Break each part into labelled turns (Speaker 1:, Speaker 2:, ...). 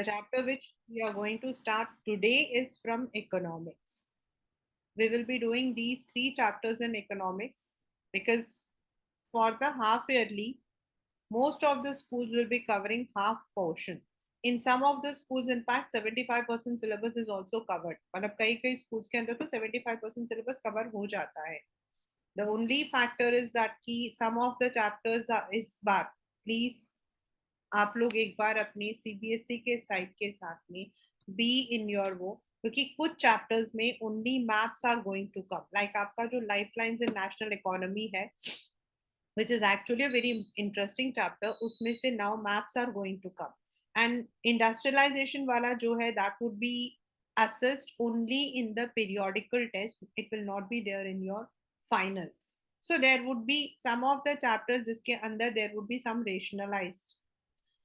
Speaker 1: The chapter which we are going to start today is from economics. We will be doing these three chapters in economics because for the half yearly, most of the schools will be covering half portion. In some of the schools, in fact, 75% syllabus is also covered. मतलब कई कई schools के अंदर तो 75% syllabus cover हो जाता है. The only factor is that कि some of the chapters are इस बार please आप लोग एक बार अपनी सीबीएसई के साइट के साथ में बी इन योर वो, क्योंकि कुछ चैप्टर्स में only maps are going to come. Like आपका जो life lines in national economy है which is actually a very interesting chapter, उसमें से now maps are going to come. And industrialization वाला जो है that would be assessed only in the periodical test. It will not be there in your finals. So there would be some of the chapters जिसके अंदर there would be some rationalized.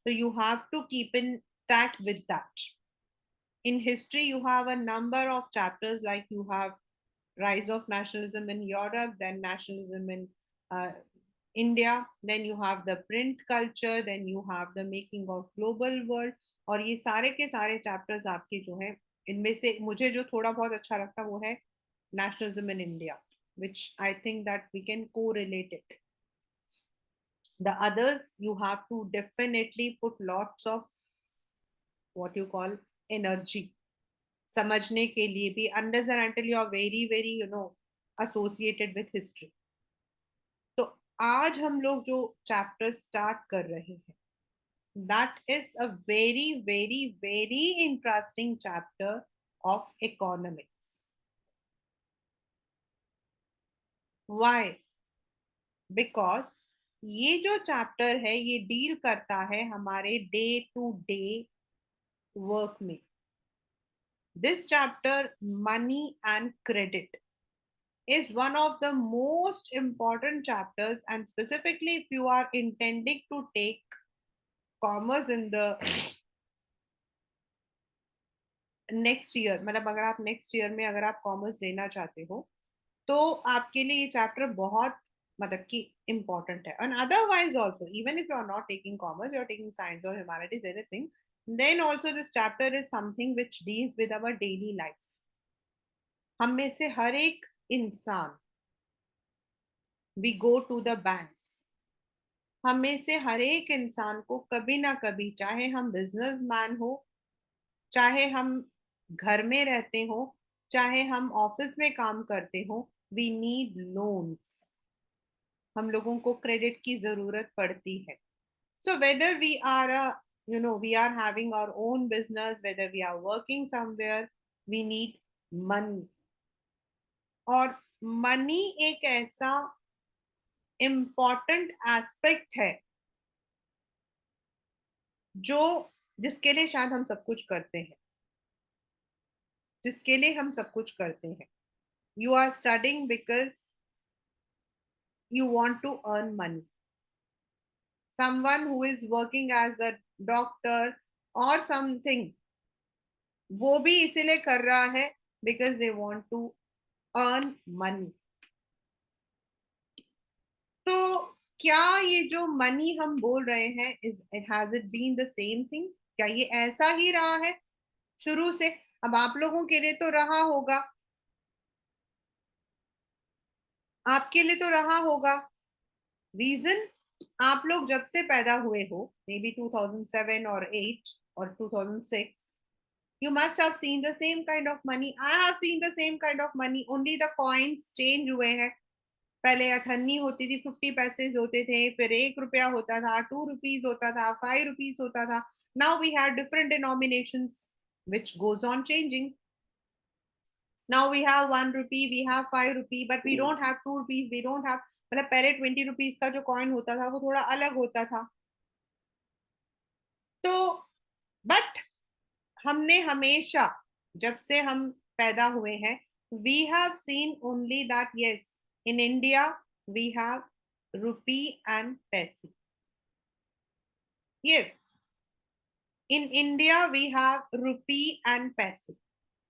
Speaker 1: So you have to keep in touch with that. In history, you have a number of chapters, like you have rise of nationalism in Europe, then nationalism in India, then you have the print culture, then you have the making of global world. और ये सारे के सारे chapters आपके जो हैं, इनमें से मुझे जो थोड़ा बहुत अच्छा लगता वो है nationalism in India, which I think that we can correlate it. The others, you have to definitely put lots of what you call energy समझने के लिए भी, unless and until you are very very associated with history. तो आज हम लोग जो chapter start कर रहे हैं, that is a very very very interesting chapter of economics. Why? Because ये जो चैप्टर है ये डील करता है हमारे डे टू डे वर्क में. This chapter, money and credit, is one of the most important chapters, and specifically if you are intending to take commerce in the next year, मतलब अगर आप next year में अगर आप commerce लेना चाहते हो तो आपके लिए ये chapter बहुत मतलब कि important है. And otherwise also, even if you are not taking commerce, you are taking science or humanities, anything, then also this chapter is something which deals with our daily life. हम में से हर एक इंसान, we go to the banks. हम में से हर एक इंसान को कभी ना कभी, चाहे हम बिजनेसमैन हो, चाहे हम घर में रहते हो, चाहे हम ऑफिस में काम करते हो, वी नीड लोन्स. हम लोगों को क्रेडिट की जरूरत पड़ती है. So whether we are we are having our own business, whether we are working somewhere, we need money. और मनी एक ऐसा इम्पॉर्टेंट एस्पेक्ट है जो जिसके लिए शायद हम सब कुछ करते हैं, जिसके लिए हम सब कुछ करते हैं. You are studying because you want to earn money. Someone who is working as a doctor और समथिंग, वो भी इसीलिए कर रहा है because they want to earn money. तो क्या ये जो मनी हम बोल रहे हैं, is it has it been the same thing? क्या ये ऐसा ही रहा है शुरू से? अब आप लोगों के लिए तो रहा होगा, आपके लिए तो रहा होगा. रीजन, आप लोग जब से पैदा हुए हो, मे बी 2007 और 8 और 2006, you must have seen the same kind of money. I have seen the same kind of money, only the coins change हुए हैं. पहले अठन्नी होती थी, 50 पैसे होते थे, फिर 1 रुपया होता था, 2 रुपीज होता था, 5 रुपीज होता था. Now we have different denominations which goes on changing. Now we have 1 rupee, we have 5 rupee, but we don't have 2 rupees, we don't have, मतलब पहले 20 rupees का जो कॉइन होता था वो थोड़ा अलग होता था. तो बट हमने हमेशा, जब से हम पैदा हुए हैं, we have seen only that yes, in India we have rupee and paise. Yes, in India we have rupee and paise.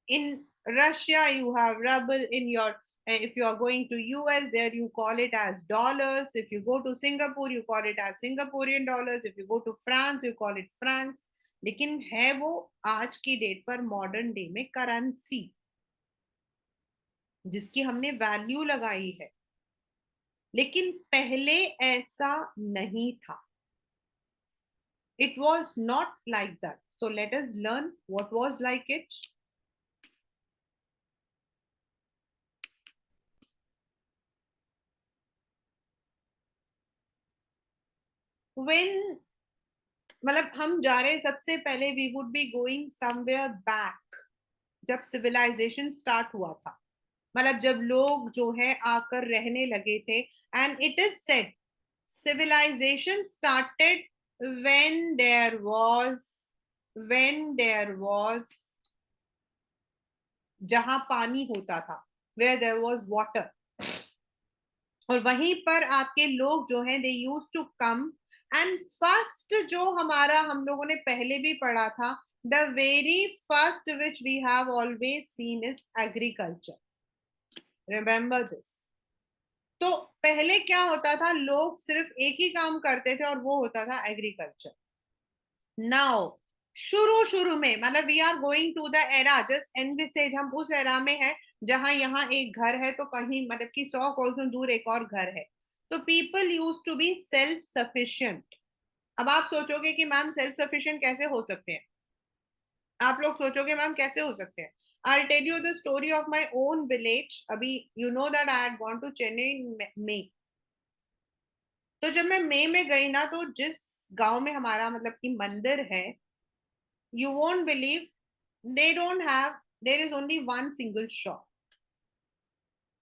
Speaker 1: In Russia, you have ruble. In your, if you are going to US, there you call it as dollars. If you go to Singapore, you call it as Singaporean dollars. If you go to France, you call it francs. लेकिन है वो आज की date पर modern day में currency, जिसकी हमने value लगाई है। लेकिन पहले ऐसा नहीं था. It was not like that. So let us learn what was like it. When मतलब हम जा रहे हैं, सबसे पहले we would be going somewhere back, जब सिविलाइजेशन स्टार्ट हुआ था, मतलब जब लोग जो है आकर रहने लगे थे. And it is said civilization started when there was when there was जहां पानी होता था, where there was water. और वहीं पर आपके लोग जो हैं they used to come. And first जो हमारा हम लोगों ने पहले भी पढ़ा था, the very first which we have always seen is agriculture. Remember this. तो पहले क्या होता था, लोग सिर्फ एक ही काम करते थे और वो होता था एग्रीकल्चर. नाउ शुरू शुरू में, मतलब we are going to the era, just envisage, हम उस एरा में है जहां यहाँ एक घर है तो कहीं मतलब कि 100 कोसों दूर एक और घर है. तो people use to be self sufficient. अब आप सोचोगे कि मैम सेल्फ सफिशिएंट कैसे हो सकते हैं, आप लोग सोचोगे मैम कैसे हो सकते हैं. I'll tell you the story of my own village. अभी you know that I had gone to Chennai in May. तो जब मैं मई में गई ना, तो जिस गांव में हमारा मतलब कि मंदिर है, you won't believe, they don't have, there is only one single shop.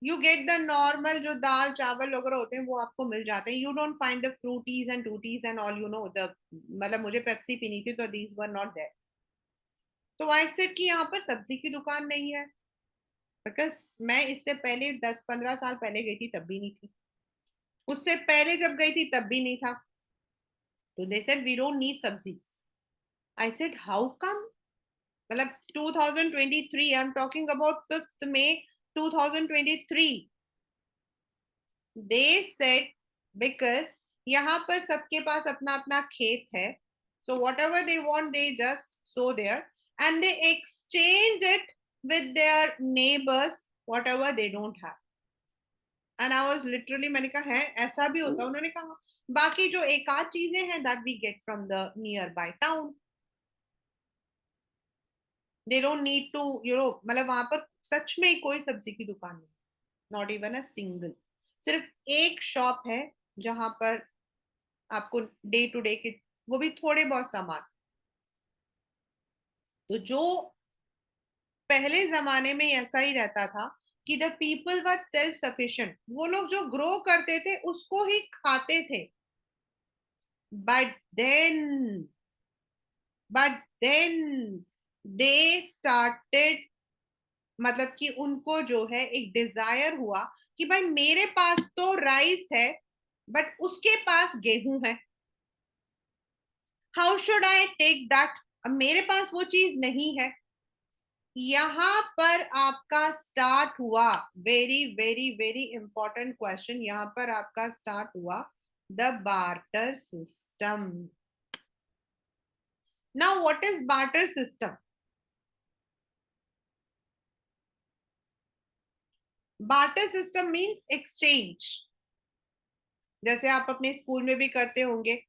Speaker 1: You get the normal जो दाल चावल वगैरह होते हैं वो आपको मिल जाते हैं. You don't find the fruities and tooties and all, you know, the मतलब मुझे पेप्सी पीनी थी तो these were not there. तो आई सेड कि यहाँ पर सब्जी की दुकान नहीं है, बिकॉज मैं इससे पहले 10-15 साल पहले गई थी तब भी नहीं थी, उससे पहले जब गई थी तब भी नहीं था. तो they said we don't need सब्जीज. I said how come. मतलब 2023, I am talking about 5th May 2023. They said because यहाँ पर सबके पास अपना अपना खेत है, so whatever they want they just sow there and they exchange it with their neighbors whatever they don't have. And I was literally, मैंने कहा है ऐसा भी होता है. उन्होंने कहा बाकी जो एक आध चीजें हैं that we get from the nearby town, they don't need to you know. मतलब वहां पर सच में कोई सब्जी की दुकान नहीं, नॉट इवन अ सिंगल. सिर्फ एक शॉप है जहां पर आपको डे टू डे के वो भी थोड़े बहुत सामान. तो जो पहले जमाने में ऐसा ही रहता था कि the people were self sufficient, वो लोग जो ग्रो करते थे उसको ही खाते थे. But then but then they started, मतलब कि उनको जो है एक डिजायर हुआ कि भाई मेरे पास तो राइस है बट उसके पास गेहूं है, how should I take that. अब मेरे पास वो चीज नहीं है. यहां पर आपका स्टार्ट हुआ, very very very important question, यहां पर आपका स्टार्ट हुआ the barter system. Now what is barter system. Barter system means exchange. जैसे आप अपने स्कूल में भी करते होंगे.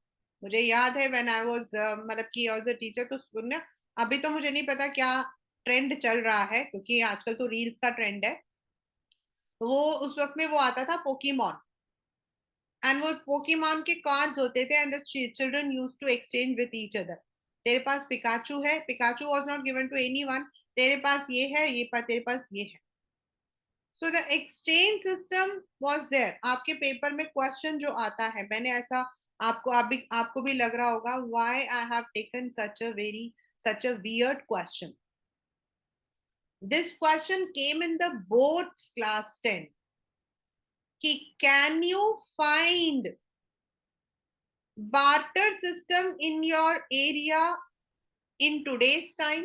Speaker 1: मुझे याद है व्हेन आई वाज मतलब कि एज अ टीचर, तो स्कूल में, अभी तो मुझे नहीं पता क्या ट्रेंड चल रहा है क्योंकि आजकल तो रील्स का ट्रेंड है. वो उस वक्त में वो आता था पोकीमॉन, एंड वो पोकीमॉन के कार्ड्स होते थे and the children use to exchange with each other. तेरे पास पिकाचू है, Pikachu was not given to anyone, तेरे पास ये है, ये पर तेरे पास ये है. So the exchange system was there. आपके पेपर में क्वेश्चन जो आता है, मैंने ऐसा आपको भी लग रहा होगा why I have taken such a weird question. This question came in the boards class 10 कि can you find barter system in your area in today's time.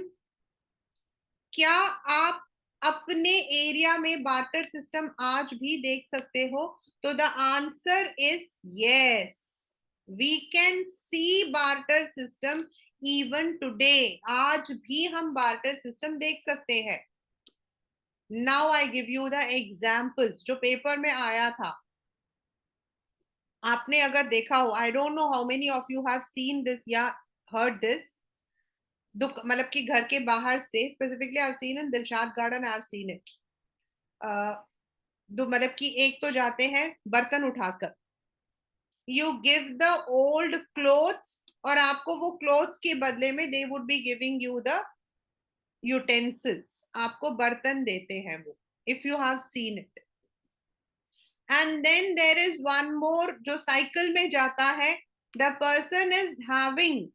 Speaker 1: क्या आप अपने एरिया में बार्टर सिस्टम आज भी देख सकते हो. तो the answer is yes, we can see barter system even today, आज भी हम बार्टर सिस्टम देख सकते हैं. Now I give you the examples जो पेपर में आया था. आपने अगर देखा हो, I don't know how many of you have seen this या हर्ड दिस. मतलब कि घर के बाहर से specifically I have seen in Dilshad Garden, I have seen it. मतलब कि एक तो जाते हैं बर्तन उठाकर, you give the old clothes, और आपको वो क्लोथ्स के बदले में they would be giving you the utensils, आपको बर्तन देते हैं वो, if you have seen it. And then there is one more जो साइकिल में जाता है, the person is having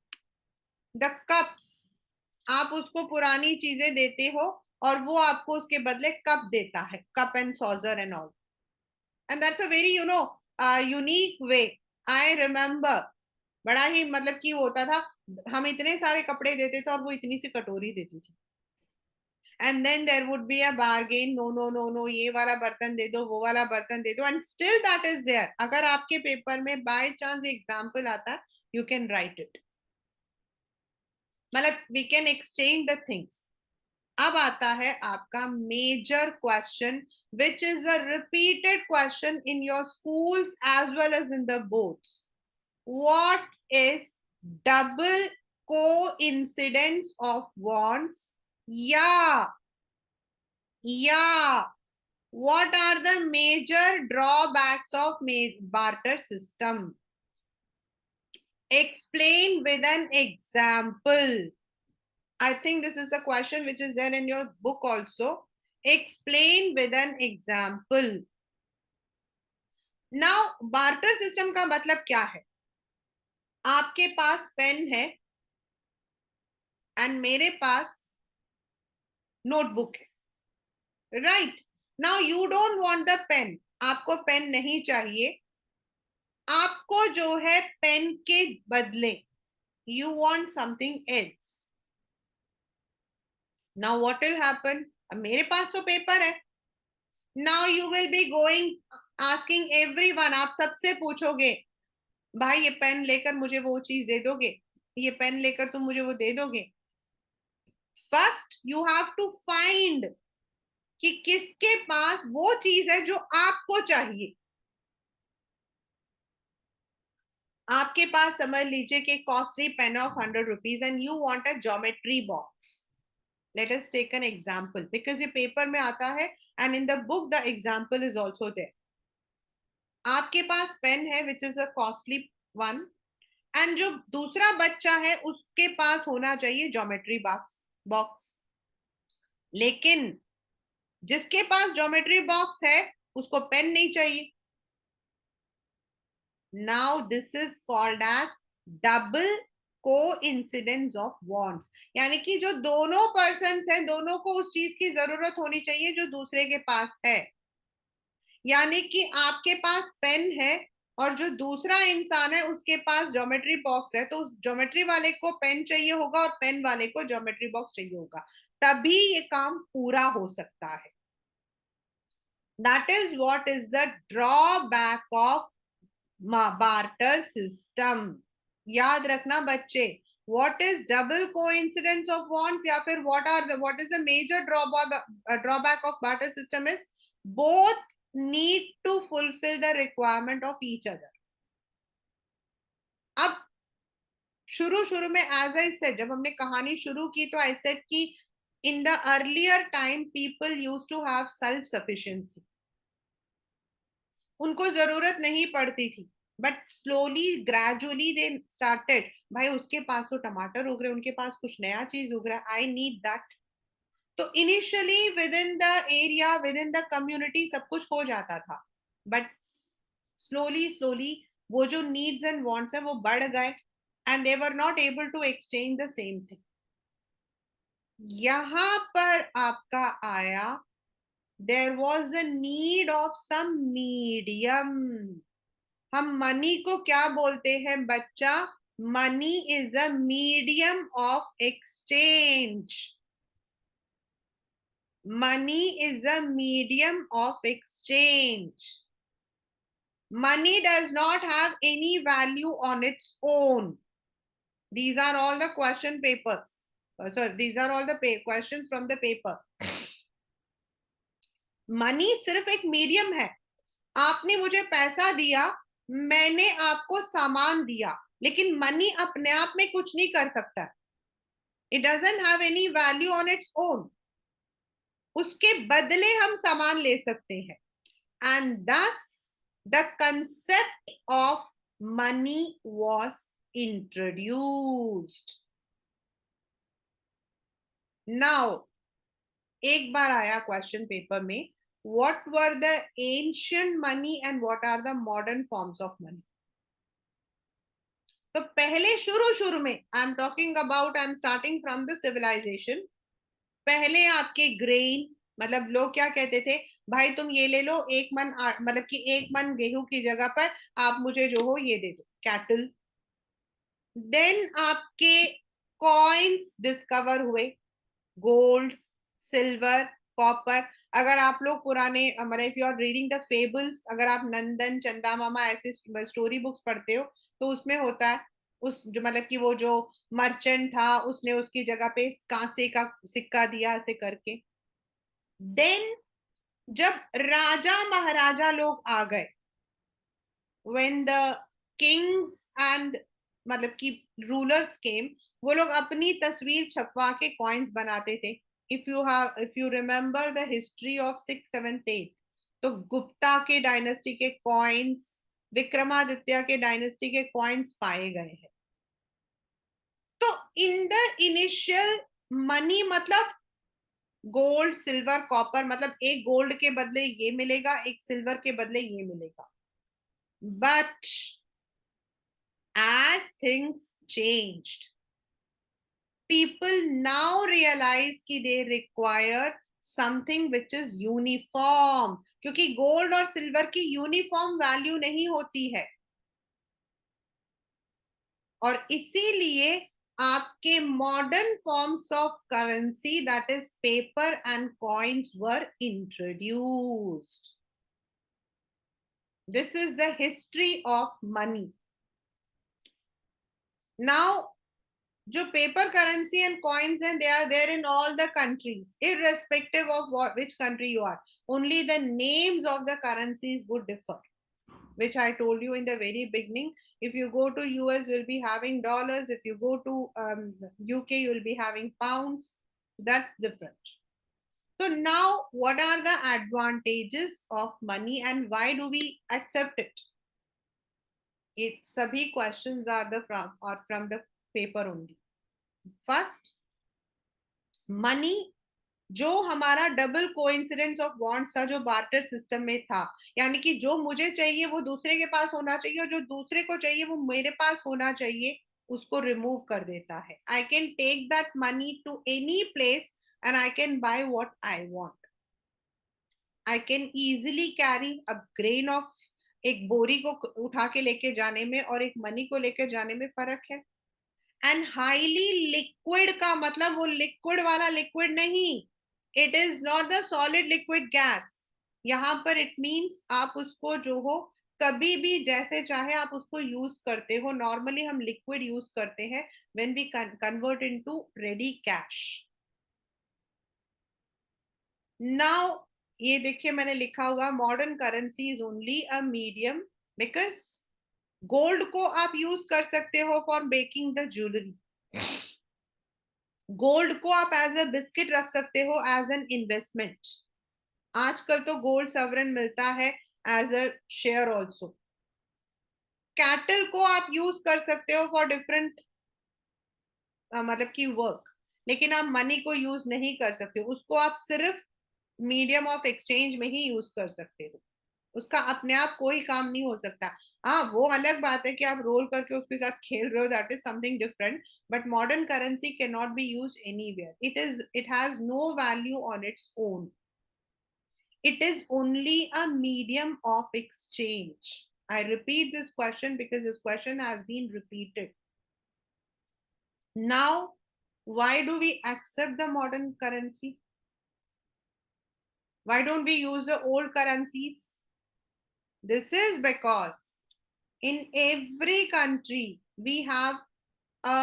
Speaker 1: the cups, आप उसको पुरानी चीजें देते हो और वो आपको उसके बदले कप देता है, cup and saucer and all. And that's a very unique way. I remember, बड़ा ही मतलब कि होता था, हम इतने सारे कपड़े देते थे और वो इतनी सी कटोरी देती थी. And then there would be a bargain, no no no no, ये वाला बर्तन दे दो, वो वाला बर्तन दे दो, and still that is there. अगर आपके पेपर में बाय चांस एग्जाम्पल आता है, यू कैन राइट इट. मतलब we can exchange the things. अब आता है आपका major question, which is a repeated question in your schools as well as in the boards. What is double coincidence of wants, या what are the major drawbacks of barter system? Explain with an example. I think this is the question which is there in your book also. Explain with an example. Now, barter system का मतलब क्या है? आपके पास pen है and मेरे पास notebook है, right? Now you don't want the pen, आपको पेन नहीं चाहिए, आपको जो है पेन के बदले you want something else. Now what will happen? अब मेरे पास तो पेपर है. Now you will be going asking everyone, आप सबसे पूछोगे, भाई ये पेन लेकर मुझे वो चीज दे दोगे, ये पेन लेकर तुम मुझे वो दे दोगे. First you have to find कि किसके पास वो चीज है जो आपको चाहिए. आपके पास समझ लीजिए कि costly pain of 100 rupees and you want a geometry box. Let us take an example because ये पेपर में आता है and in the book the example is also there. आपके पास पेन है which is a costly one, and जो दूसरा बच्चा है उसके पास होना चाहिए ज्योमेट्री बॉक्स. लेकिन जिसके पास ज्योमेट्री बॉक्स है उसको पेन नहीं चाहिए. Now this is called as double coincidence of wants. यानी कि जो दोनों पर्सन्स हैं, दोनों को उस चीज की जरूरत होनी चाहिए जो दूसरे के पास है. यानी कि आपके पास पेन है और जो दूसरा इंसान है उसके पास ज्योमेट्री बॉक्स है, तो उस ज्योमेट्री वाले को पेन चाहिए होगा और पेन वाले को ज्योमेट्री बॉक्स चाहिए होगा, तभी ये काम पूरा हो सकता है. That is what is the drawback of barter system. याद रखना बच्चे, what is double coincidence of wants, या फिर what is the major drawback of barter system is both need to fulfill the requirement of each other. अब शुरू में as I said, जब हमने कहानी शुरू की तो आई सेड कि in the earlier time people use to have self sufficiency, उनको जरूरत नहीं पड़ती थी, but slowly gradually they started, भाई उसके पास तो टमाटर उग रहे, उनके पास कुछ नया चीज उग रहा है, आई नीड दैट. तो initially with in the area, with in the community सब कुछ हो जाता था, बट स्लोली स्लोली वो जो नीड्स एंड वांट्स है वो बढ़ गए and they were not able to exchange the same thing. यहां पर आपका आया, there was a need of some medium. हम मनी को क्या बोलते हैं बच्चा? Money is a medium of exchange. Money is a medium of exchange. Money does not have any value on its own. These are all the question papers. Sorry, these are all the questions from the paper. Money सिर्फ एक medium है. आपने मुझे पैसा दिया, मैंने आपको सामान दिया, लेकिन मनी अपने आप में कुछ नहीं कर सकता. It doesn't have any value on its own. उसके बदले हम सामान ले सकते हैं. एंड दस the concept of money was introduced. Now एक बार आया क्वेश्चन पेपर में, what were the ancient money and what are the modern forms of money. तो पहले शुरू में I am talking about, I am starting from the civilisation. पहले आपके grain, मतलब लोग क्या कहते थे, भाई तुम ये ले लो, एक मन, मतलब कि एक मन गेहूं की जगह पर आप मुझे जो हो ये दे दो, कैटल. देन आपके कॉइन्स डिस्कवर हुए, गोल्ड, सिल्वर, कॉपर. अगर आप लोग पुराने, मतलब if you are reading the fables, अगर आप नंदन, चंदा मामा ऐसे स्टोरी बुक्स पढ़ते हो, तो उसमें होता है, उस जो मतलब कि वो जो मर्चेंट था उसने उसकी जगह पे कांसे का सिक्का दिया ऐसे करके. देन जब राजा महाराजा लोग आ गए, व्हेन द किंग्स एंड मतलब कि रूलर्स केम, वो लोग अपनी तस्वीर छपवा के कॉइन्स बनाते थे. If you remember the history of 6, 7, 8, तो गुप्ता के डायनेस्टी के कॉइन्स, विक्रमादित्य के डायनेस्टी के कॉइन्स पाए गए हैं. तो इन द इनिशियल मनी मतलब गोल्ड, सिल्वर, कॉपर, मतलब एक गोल्ड के बदले ये मिलेगा, एक सिल्वर के बदले ये मिलेगा. But as things changed, people now realize कि they require something which is uniform, क्योंकि गोल्ड और सिल्वर की यूनिफॉर्म वैल्यू नहीं होती है. और इसीलिए आपके modern forms of currency, that is paper and coins, were introduced. This is the history of money. Now जो पेपर करेंसी एंड कॉइन्स हैं, they are there in all the countries, irrespective of which country you are. Only the names of the currencies would differ, which I told you in the very beginning. If you go to US, you'll be having dollars. If you go to UK, you'll be having pounds. That's different. So now, what are the advantages of money and why do we accept it? It sabhi questions are from the paper only. First, money जो हमारा double coincidence of bonds था, जो barter system में था, यानी कि जो मुझे चाहिए वो दूसरे के पास होना चाहिए और जो दूसरे को चाहिए वो मेरे पास होना चाहिए, उसको रिमूव कर देता है. I can take that money to any place and I can buy what I want. I can easily carry a grain of, एक बोरी को उठा के लेके जाने में और एक मनी को लेकर जाने में फर्क है. एंड हाईली लिक्विड का मतलब वो लिक्विड वाला लिक्विड नहीं, it is not the solid liquid gas. यहां पर इट मींस आप उसको जो हो कभी भी जैसे चाहे आप उसको यूज करते हो. नॉर्मली हम लिक्विड यूज करते हैं when we convert into ready cash. Now ये देखिए मैंने लिखा हुआ, modern currency is only a medium, because gold को आप यूज कर सकते हो for baking the jewellery. Gold को आप एज अ बिस्किट रख सकते हो एज एन इन्वेस्टमेंट. आजकल तो गोल्ड सवरन मिलता है as a share also. Cattle को आप यूज कर सकते हो फॉर डिफरेंट मतलब की वर्क, लेकिन आप मनी को यूज नहीं कर सकते. उसको आप सिर्फ मीडियम ऑफ एक्सचेंज में ही यूज कर सकते हो. उसका अपने आप कोई काम नहीं हो सकता. हाँ, वो अलग बात है कि आप रोल करके उसके साथ खेल रहे हो, that is something different. But modern currency can not be use anywhere. It has no value on its own. It is only a medium of exchange. I repeat this question because this question has been repeated. Now, why do we accept the modern currency? Why don't we use the old currencies? This is because in every country we have a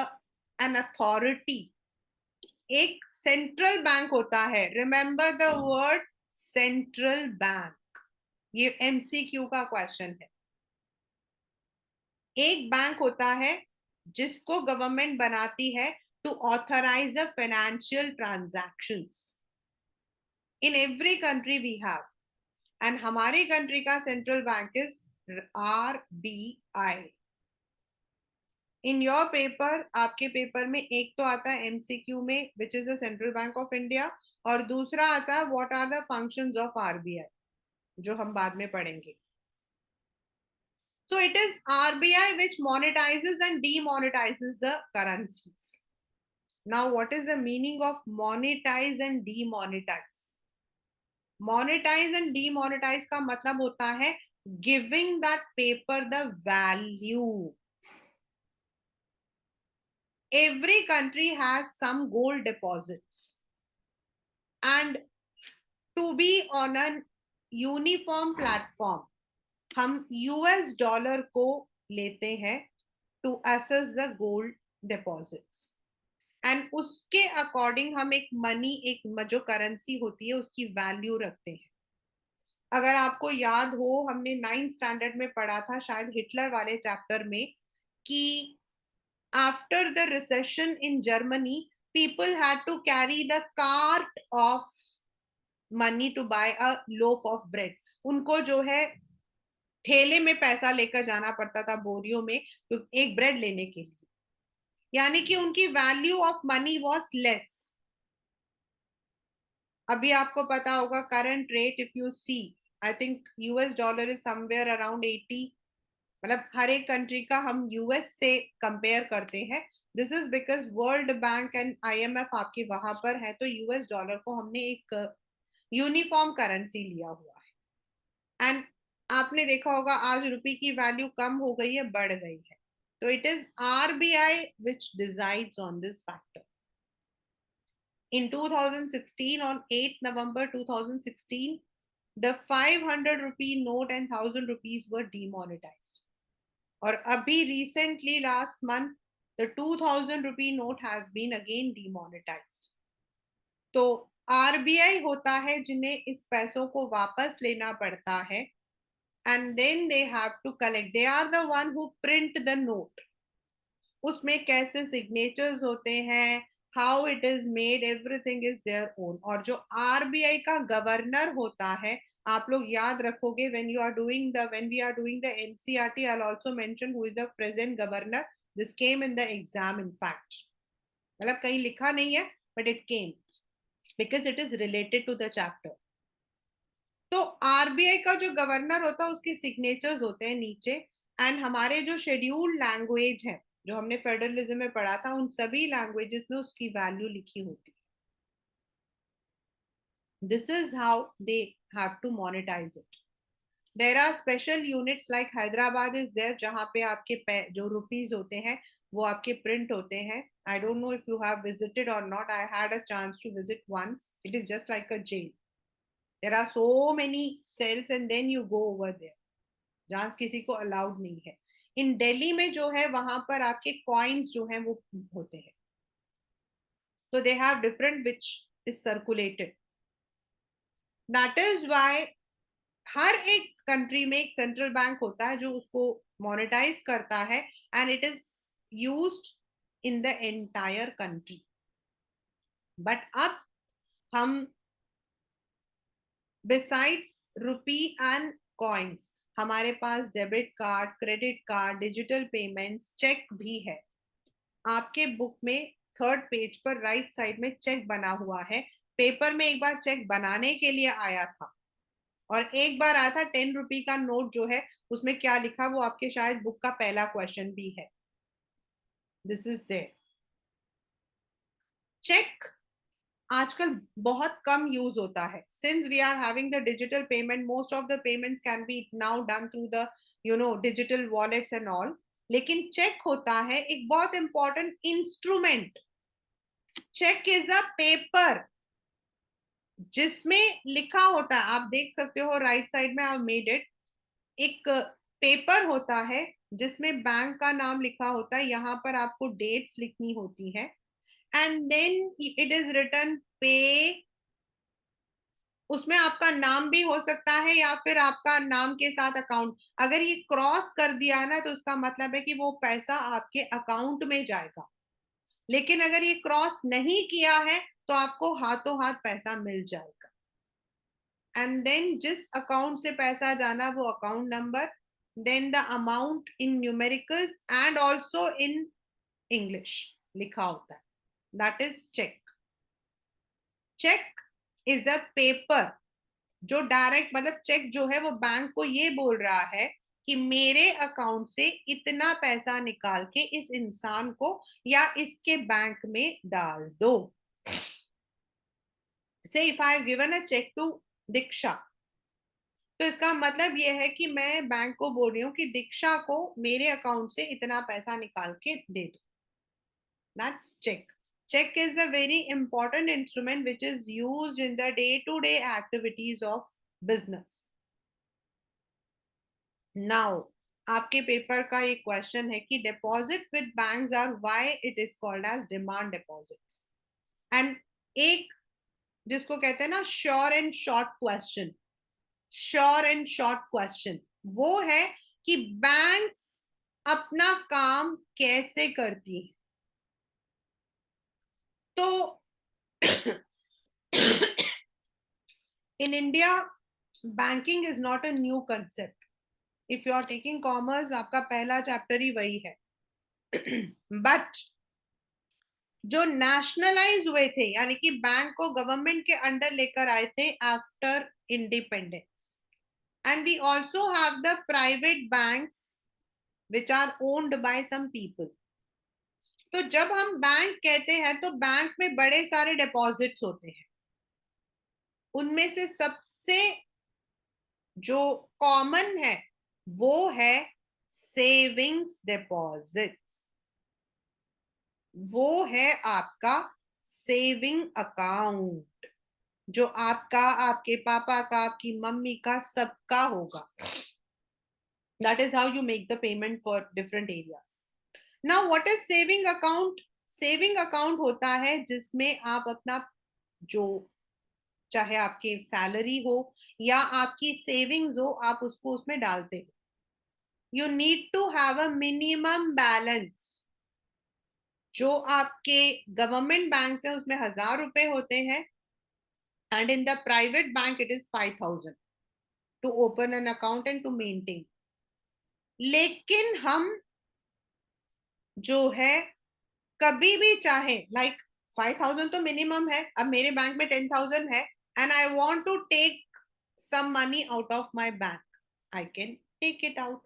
Speaker 1: an authority, एक central bank होता है. Remember the word central bank. ये MCQ का question है. एक बैंक होता है जिसको गवर्नमेंट बनाती है to authorise the financial transactions. In every country we have, and हमारी कंट्री का central bank is RBI. In your paper, आपके पेपर में एक तो आता है एमसीक्यू में which is the central bank of India, और दूसरा आता है what are the functions of RBI, जो हम बाद में पढ़ेंगे. So it is RBI which monetizes and demonetizes the currencies. Now, what is the meaning of monetize and demonetize? Monetize and demonetize का मतलब होता है giving that paper the value. Every country has some gold deposits, and to be on a uniform platform, हम US dollar को लेते हैं to assess the gold deposits, and उसके according हम एक मनी, एक जो करेंसी होती है उसकी वैल्यू रखते हैं. अगर आपको याद हो, हमने 9th स्टैंडर्ड में पढ़ा था शायद हिटलर वाले चैप्टर में कि after the recession in Germany people had to carry the cart of money to buy a loaf of bread. उनको जो है ठेले में पैसा लेकर जाना पड़ता था, बोरियों में, तो एक ब्रेड लेने के लिए. यानी कि उनकी value of money was less. अभी आपको पता होगा current rate, if you see, I think US dollar is somewhere around 80. मतलब हर एक कंट्री का हम यूएस से कंपेयर करते हैं. This is because world bank and IMF आपके वहां पर है, तो यूएस डॉलर को हमने एक यूनिफॉर्म करेंसी लिया हुआ है. एंड आपने देखा होगा आज रुपये की वैल्यू कम हो गई है, बढ़ गई है. तो it is RBI which decides on this factor. In 2016, on 8th November 2016, the 500 rupee note and 1000 rupees were demonetized. और अभी recently last month the 2000 rupee note has been again demonetized. तो आरबीआई होता है जिन्हें इस पैसों को वापस लेना पड़ता है, and then they have to collect. They are the one who print the note. उसमें कैसे सिग्नेचर्स होते हैं, how it is made, everything is their own. और जो आरबीआई का गवर्नर होता है, आप लोग याद रखोगे when we are doing the NCERT, I'll also mention who is the present governor. This came in the exam in fact. मतलब कहीं लिखा नहीं है, but it came because it is related to the chapter. तो RBI का जो governor होता है उसके सिग्नेचर्स होते हैं नीचे, एंड हमारे जो शेड्यूल्ड लैंग्वेज है जो हमने फेडरलिज्म में पढ़ा था, उन सभी लैंग्वेजेस में उसकी वैल्यू लिखी होती है. This is how they have to monetise it. There are special units like Hyderabad is there, जहां पे आपके जो रुपीज होते हैं वो आपके प्रिंट होते हैं. I don't know if you have visited और not. I had a chance to visit once. It is just like a jail. There are so many cells and then you go over there, जहां किसी को allowed नहीं है. इन दिल्ली में जो है वहां पर आपके कॉइन्स जो हैं वो होते हैं. So they have different which is circulated. That is why हर एक कंट्री में एक सेंट्रल बैंक होता है जो उसको मोनेटाइज करता है, and it is used in the entire country. But अब हम बिसाइड्स रुपी एंड कॉइन्स, हमारे पास debit card, credit card, digital payments, cheque भी है. आपके बुक में 3rd पेज पर राइट साइड में चेक बना हुआ है. पेपर में एक बार चेक बनाने के लिए आया था, और एक बार आया था 10 रुपी का नोट जो है उसमें क्या लिखा, वो आपके शायद बुक का पहला क्वेश्चन भी है. This is there. चेक आजकल बहुत कम यूज होता है. Since we are having the digital payment, most of the payments can be now done through the digital wallets and all. लेकिन चेक होता है एक बहुत important instrument. Cheque is a paper जिसमें लिखा होता है, आप देख सकते हो राइट साइड में, आई मेड इट. एक पेपर होता है जिसमें बैंक का नाम लिखा होता है, यहाँ पर आपको डेट्स लिखनी होती है, and then it is written pay. उसमें आपका नाम भी हो सकता है या फिर आपका नाम के साथ अकाउंट। अगर ये क्रॉस कर दिया ना तो उसका मतलब है कि वो पैसा आपके अकाउंट में जाएगा, लेकिन अगर ये क्रॉस नहीं किया है तो आपको हाथों हाथ पैसा मिल जाएगा। एंड देन जिस अकाउंट से पैसा जाना वो account number, then the amount in numericals and also in English लिखा होता है, that is cheque. Cheque is a paper जो डायरेक्ट, मतलब चेक जो है वो बैंक को ये बोल रहा है कि मेरे अकाउंट से इतना पैसा निकाल के इस इंसान को या इसके बैंक में डाल दो। Say if I have given a cheque to Diksha, तो इसका मतलब यह है कि मैं बैंक को बोल रही हूँ कि दीक्षा को मेरे अकाउंट से इतना पैसा निकाल के दे दो। That's cheque. Check is a very important instrument which is used in the day-to-day activities of business. Now, आपके पेपर का एक क्वेश्चन है कि deposit with banks are why it is called as demand deposits. And एक जिसको कहते हैं ना sure and short question, sure and short question वो है कि बैंक्स अपना काम कैसे करती है। तो in India, banking is not a new concept. If you are taking commerce, आपका पहला चैप्टर ही वही है। बट जो नेशनलाइज हुए थे, यानी कि बैंक को गवर्नमेंट के अंडर लेकर आए थे after independence, and we also have the private banks which are owned by some people. तो जब हम बैंक कहते हैं तो बैंक में बड़े सारे डिपॉजिट्स होते हैं, उनमें से सबसे जो कॉमन है वो है सेविंग्स डिपॉजिट्स। वो है आपका सेविंग अकाउंट जो आपका, आपके पापा का, आपकी मम्मी का, सबका होगा। That is how you make the payment for different areas. Now what is saving account? Saving account होता है जिसमें आप अपना, जो चाहे आपकी सैलरी हो या आपकी सेविंग्स हो, आप उसको उसमें डालते हो। You need to have a minimum balance. जो आपके गवर्नमेंट बैंक है उसमें 1,000 रुपए होते हैं, and in the private bank it is 5,000 to open an account and to maintain. लेकिन हम जो है कभी भी चाहे, लाइक 5,000 तो मिनिमम है, अब मेरे बैंक में 10,000 है and I want to take some money out of my bank, I can take it out.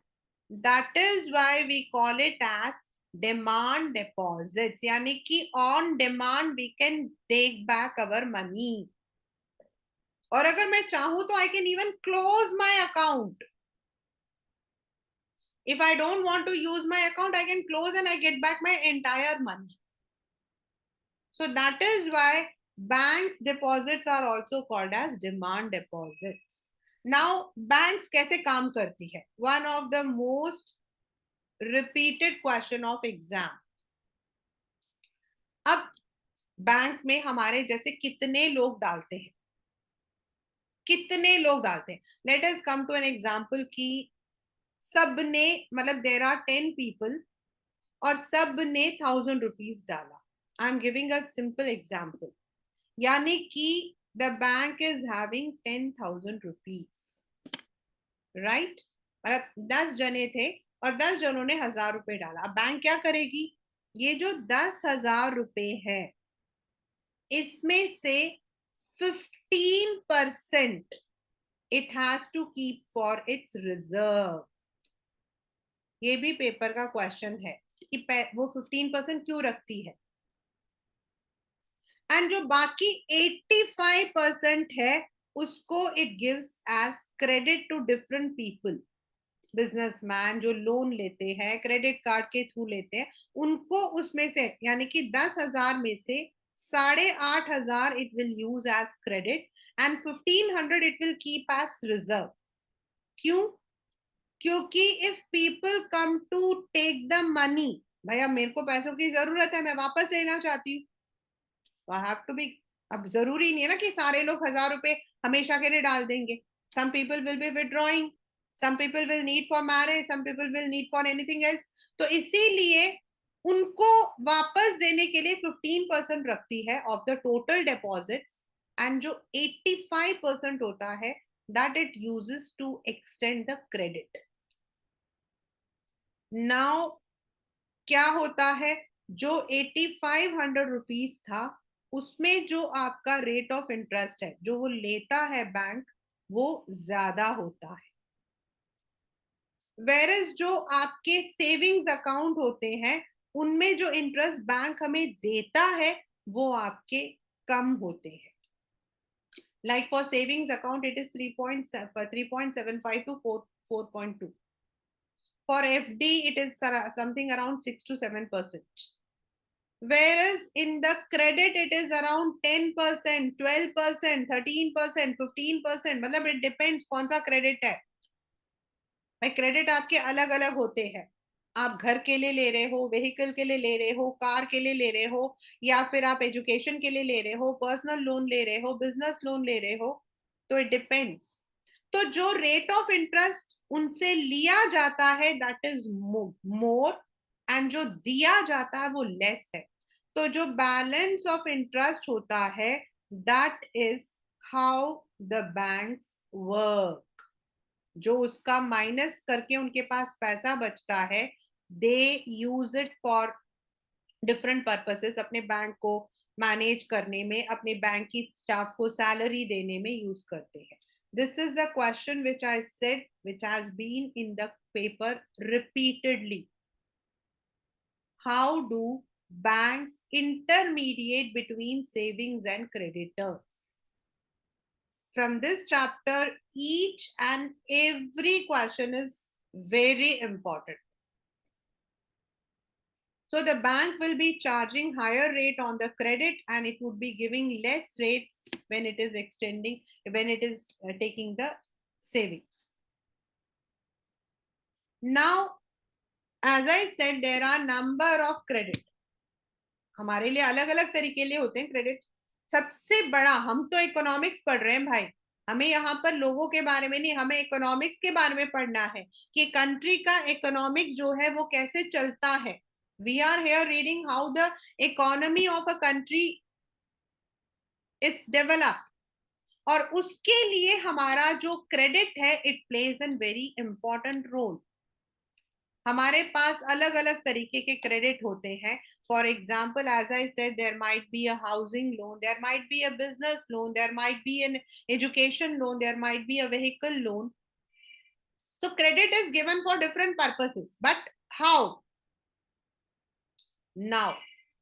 Speaker 1: That is why we call it as demand deposits, यानी कि on demand we can take back our money. और अगर मैं चाहूं तो I can even close my account. If I don't want to use my account, I can close and I get back my entire money. So that is why banks deposits are also called as demand deposits. Now banks कैसे काम करती है? One of the most repeated question of exam. अब bank में हमारे जैसे कितने लोग डालते हैं, कितने लोग डालते हैं? Let us come to an example कि सब ने, मतलब देर आर 10 पीपल और सब ने 1,000 रुपीज डाला। I am giving a simple example, यानी कि the bank is having 10,000 rupees, right? मतलब 10 जने थे और 10 जनों ने 1,000 रुपए डाला। अब बैंक क्या करेगी? ये जो 10,000 रुपए है इसमें से 15% it has to keep for its reserve. ये भी पेपर का क्वेश्चन है कि वो 15% क्यों रखती है। एंड जो बाकी 85% है उसको it gives as credit to different people. Businessman जो लोन लेते हैं, क्रेडिट कार्ड के थ्रू लेते हैं, उनको उसमें से, यानी कि 10,000 में से 8,500 it will use as credit and 1,500 it will keep as reserve. क्यों? क्योंकि if people come to take the money, भैया मेरे को पैसों की जरूरत है, मैं वापस लेना चाहती हूँ, आई हैव टू बी, अब जरूरी नहीं है ना कि सारे लोग 1,000 रुपए हमेशा के लिए डाल देंगे. Some people will be withdrawing, some people will need for marriage, some people will need for anything else. तो इसीलिए उनको वापस देने के लिए 15% रखती है of the total deposits, and जो 85% होता है that it uses to extend the credit. Now क्या होता है, जो 8,500 रुपीज था उसमें जो आपका रेट ऑफ इंटरेस्ट है जो वो लेता है बैंक, वो ज्यादा होता है. वेरस जो आपके सेविंग्स अकाउंट होते हैं उनमें जो इंटरेस्ट बैंक हमें देता है वो आपके कम होते हैं. Like for savings account it is 3.75 to 4.2. For FD it is something around 6 to 7%. Whereas in the credit it is around 10%, 12%, 13%, 15%. मतलब it depends कौन सा क्रेडिट है. भाई क्रेडिट आपके अलग अलग होते हैं. आप घर के लिए ले रहे हो, व्हीकल के लिए ले रहे हो, कार के लिए ले रहे हो, या फिर आप एजुकेशन के लिए ले रहे हो, पर्सनल लोन ले रहे हो, बिजनेस लोन ले रहे हो. तो इट डिपेंड्स. तो जो रेट ऑफ इंटरेस्ट उनसे लिया जाता है दैट इज मोर, एंड जो दिया जाता है वो लेस है. तो जो बैलेंस ऑफ इंटरेस्ट होता है that is how the banks work. जो उसका माइनस करके उनके पास पैसा बचता है, they use it for different purposes. अपने बैंक को मैनेज करने में, अपने बैंक की स्टाफ को सैलरी देने में यूज करते हैं. This is the question which I said which has been in the paper repeatedly. How do banks intermediate between savings and creditors? From this chapter each and every question is very important. So the bank will be charging higher rate on the credit and it would be giving less rates when it is extending, when it is taking the savings. Now as I said there are number of credit. हमारे लिए अलग अलग तरीके लिए होते हैं credit. सबसे बड़ा, हम तो इकोनॉमिक्स पढ़ रहे हैं भाई, हमें यहाँ पर लोगों के बारे में नहीं, हमें इकोनॉमिक्स के बारे में पढ़ना है कि कंट्री का इकोनॉमिक जो है वो कैसे चलता है. We are here reading how the economy of a country is develop, और उसके लिए हमारा जो क्रेडिट है it plays an very important role. हमारे पास अलग अलग तरीके के क्रेडिट होते हैं. For example, as I said, there might be a housing loan, there might be a business loan, there might be an education loan, there might be a vehicle loan. So credit is given for different purposes. But how? Now,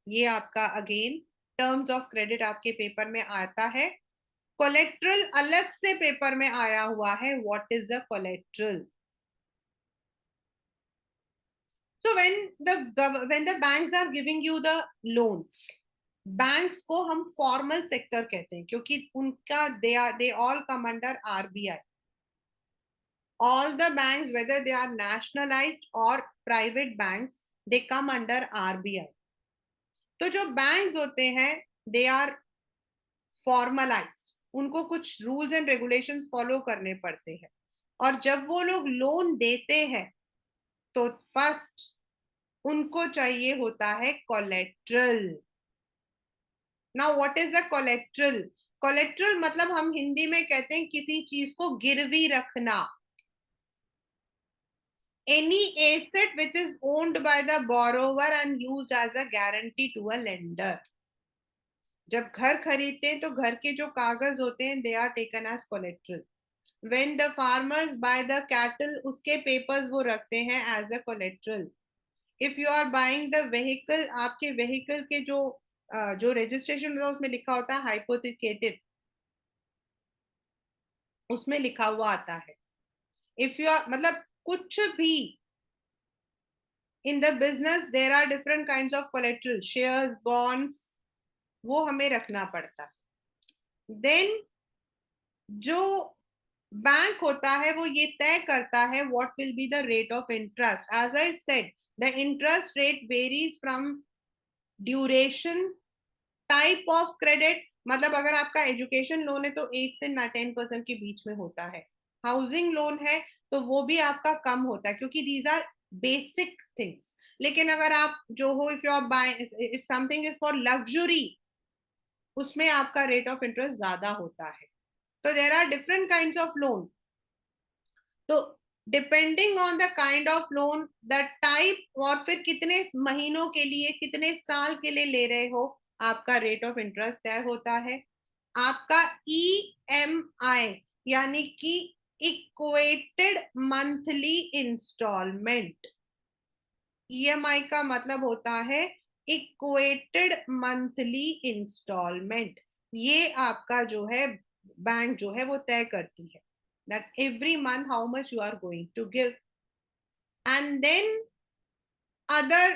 Speaker 1: ये आपका again terms of credit आपके paper में आता है. Collateral अलग से paper में आया हुआ है. What is the collateral? So when the banks are giving you the loans, banks को हम फॉर्मल सेक्टर कहते हैं क्योंकि उनका they all come under RBI. All the banks whether they are nationalized or private banks they come under RBI. तो जो banks होते हैं they are formalized, उनको कुछ रूल्स एंड रेगुलेशंस फॉलो करने पड़ते हैं. और जब वो लोग लोन देते हैं तो फर्स्ट उनको चाहिए होता है collateral. Now what is a collateral? Collateral मतलब हम हिंदी में कहते हैं किसी चीज को गिरवी रखना. Any asset which is owned by the borrower and used as a guarantee to a lender. जब घर खरीदते हैं तो घर के जो कागज होते हैं they are taken as collateral. When the farmers buy the cattle उसके पेपर्स वो रखते हैं as a collateral. If you are buying the vehicle, आपके व्हीकल के जो रजिस्ट्रेशन होता है उसमें लिखा होता है हाइपोथिकेटेड, उसमें लिखा हुआ आता है. इफ यू आर मतलब कुछ भी in the business there are different kinds of collateral, shares, bonds, वो हमें रखना पड़ता है. देन जो बैंक होता है वो ये तय करता है what will be the rate of interest. As I said, the interest rate varies from duration, type of credit. मतलब अगर आपका एजुकेशन लोन है तो 8 से 10% के बीच में होता है. हाउसिंग लोन है तो वो भी आपका कम होता है, क्योंकि दीज आर बेसिक थिंग्स. लेकिन अगर आप जो हो, if you are buying, if something is for luxury, उसमें आपका रेट ऑफ इंटरेस्ट ज्यादा होता है. तो there are different kind of loan. तो depending on the kind of loan, the type, और फिर कितने महीनों के लिए, कितने साल के लिए ले रहे हो, आपका रेट ऑफ इंटरेस्ट तय होता है. आपका EMI यानी कि इक्वेटेड मंथली इंस्टॉलमेंट. EMI का मतलब होता है इक्वेटेड मंथली इंस्टॉलमेंट. ये आपका जो है बैंक जो है वो तय करती है that every month how much you are going to give. And then other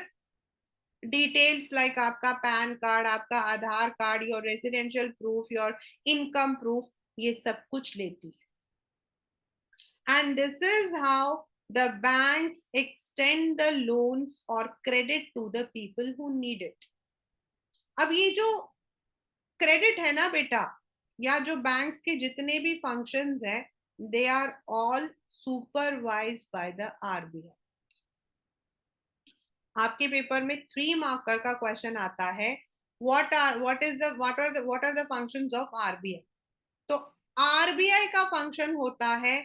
Speaker 1: details like आपका पैन कार्ड, आपका Aadhaar card, your residential proof, your income proof, ये सब कुछ लेती है. And this is how the banks extend the loans or credit to the people who need it. अब ये जो क्रेडिट है ना बेटा, या जो बैंक्स के जितने भी फंक्शंस हैं, they are all supervised by the RBI. आपके पेपर में 3 मार्कर का क्वेश्चन आता है, what are the functions of RBI. तो RBI का फंक्शन होता है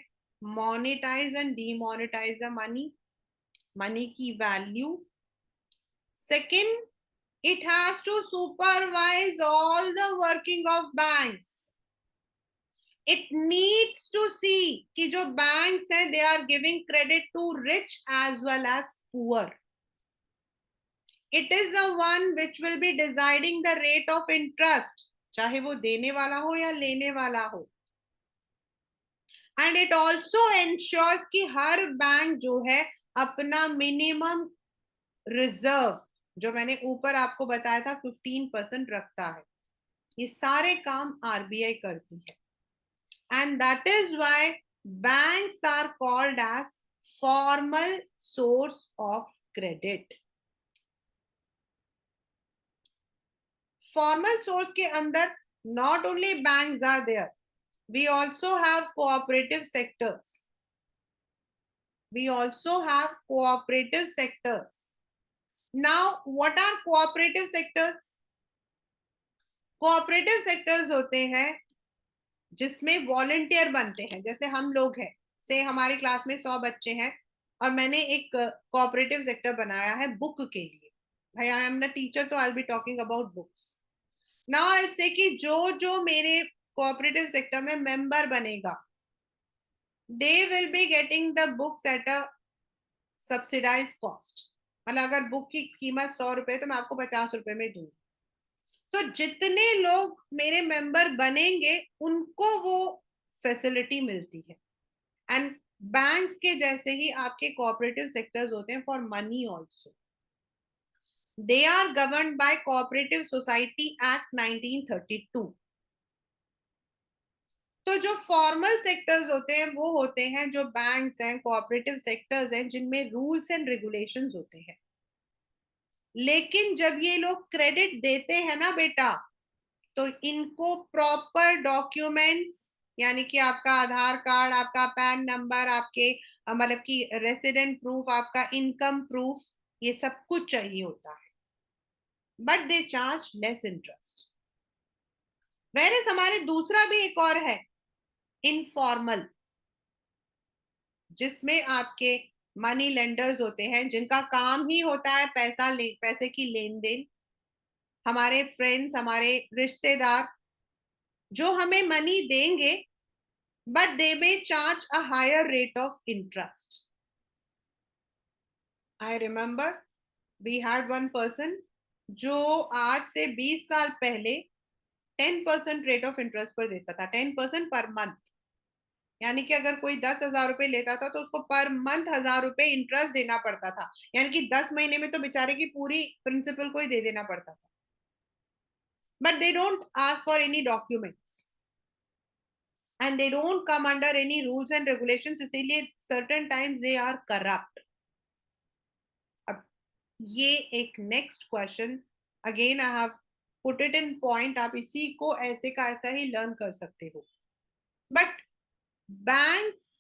Speaker 1: monetize and demonetize the money की value. Second, it has to supervise all the working of banks. It needs to see कि जो banks हैं they are giving credit to rich as well as poor. It is the one which will be deciding the rate of interest, चाहे वो देने वाला हो या लेने वाला हो. And it also ensures कि हर बैंक जो है अपना मिनिमम रिजर्व, जो मैंने ऊपर आपको बताया था 15% रखता है. ये सारे काम RBI करती है. And that is why banks are called as formal source of credit. Formal source के अंदर not only banks are there, we also have cooperative sectors. We also have cooperative sectors. Now, what are cooperative sectors? Cooperative sectors होते हैं जिसमें volunteer बनते हैं. जैसे हम लोग हैं, से हमारी क्लास में 100 बच्चे हैं और मैंने एक कोऑपरेटिव सेक्टर बनाया है बुक के लिए. भाई आई एम द टीचर, तो I will be talking about books. Now I से कि जो जो मेरे कोऑपरेटिव सेक्टर में मेंबर बनेगा, they will be getting the books at a subsidised cost. मतलब अगर बुक की कीमत 100 रुपए तो मैं आपको 50 रुपए में दूंगी. तो जितने लोग मेरे मेंबर बनेंगे उनको वो फैसिलिटी मिलती है. एंड बैंक्स के जैसे ही आपके कोऑपरेटिव सेक्टर्स होते हैं for money also. They are governed by cooperative society act 1932. तो जो फॉर्मल सेक्टर्स होते हैं वो होते हैं जो बैंक्स हैं, कोऑपरेटिव सेक्टर्स हैं, जिनमें रूल्स एंड रेगुलेशंस होते हैं. लेकिन जब ये लोग क्रेडिट देते हैं ना बेटा, तो इनको प्रॉपर डॉक्यूमेंट्स, यानी कि आपका आधार कार्ड, आपका पैन नंबर, आपके मतलब कि रेसिडेंट प्रूफ, आपका इनकम प्रूफ, ये सब कुछ चाहिए होता है. But they charge less interest. Whereas हमारे दूसरा भी एक और है, इनफॉर्मल, जिसमें आपके मनी लेंडर्स होते हैं जिनका काम ही होता है पैसे की लेन देन. हमारे फ्रेंड्स, हमारे रिश्तेदार जो हमें मनी देंगे, but they may charge a higher rate of interest. I remember we had one person जो आज से 20 साल पहले 10% रेट ऑफ इंटरेस्ट पर देता था. 10% पर मंथ. यानी कि अगर कोई 10,000 रुपए लेता था तो उसको पर मंथ 1,000 रुपए इंटरेस्ट देना पड़ता था. यानी कि 10 महीने में तो बेचारे की पूरी प्रिंसिपल को ही दे देना पड़ता था. But they don't ask for any documents. and they don't come under any rules and regulations, इसीलिए certain times they are corrupt. अब ये एक next question, again I have put it in point, आप इसी को ऐसे का ऐसा ही learn कर सकते हो. But banks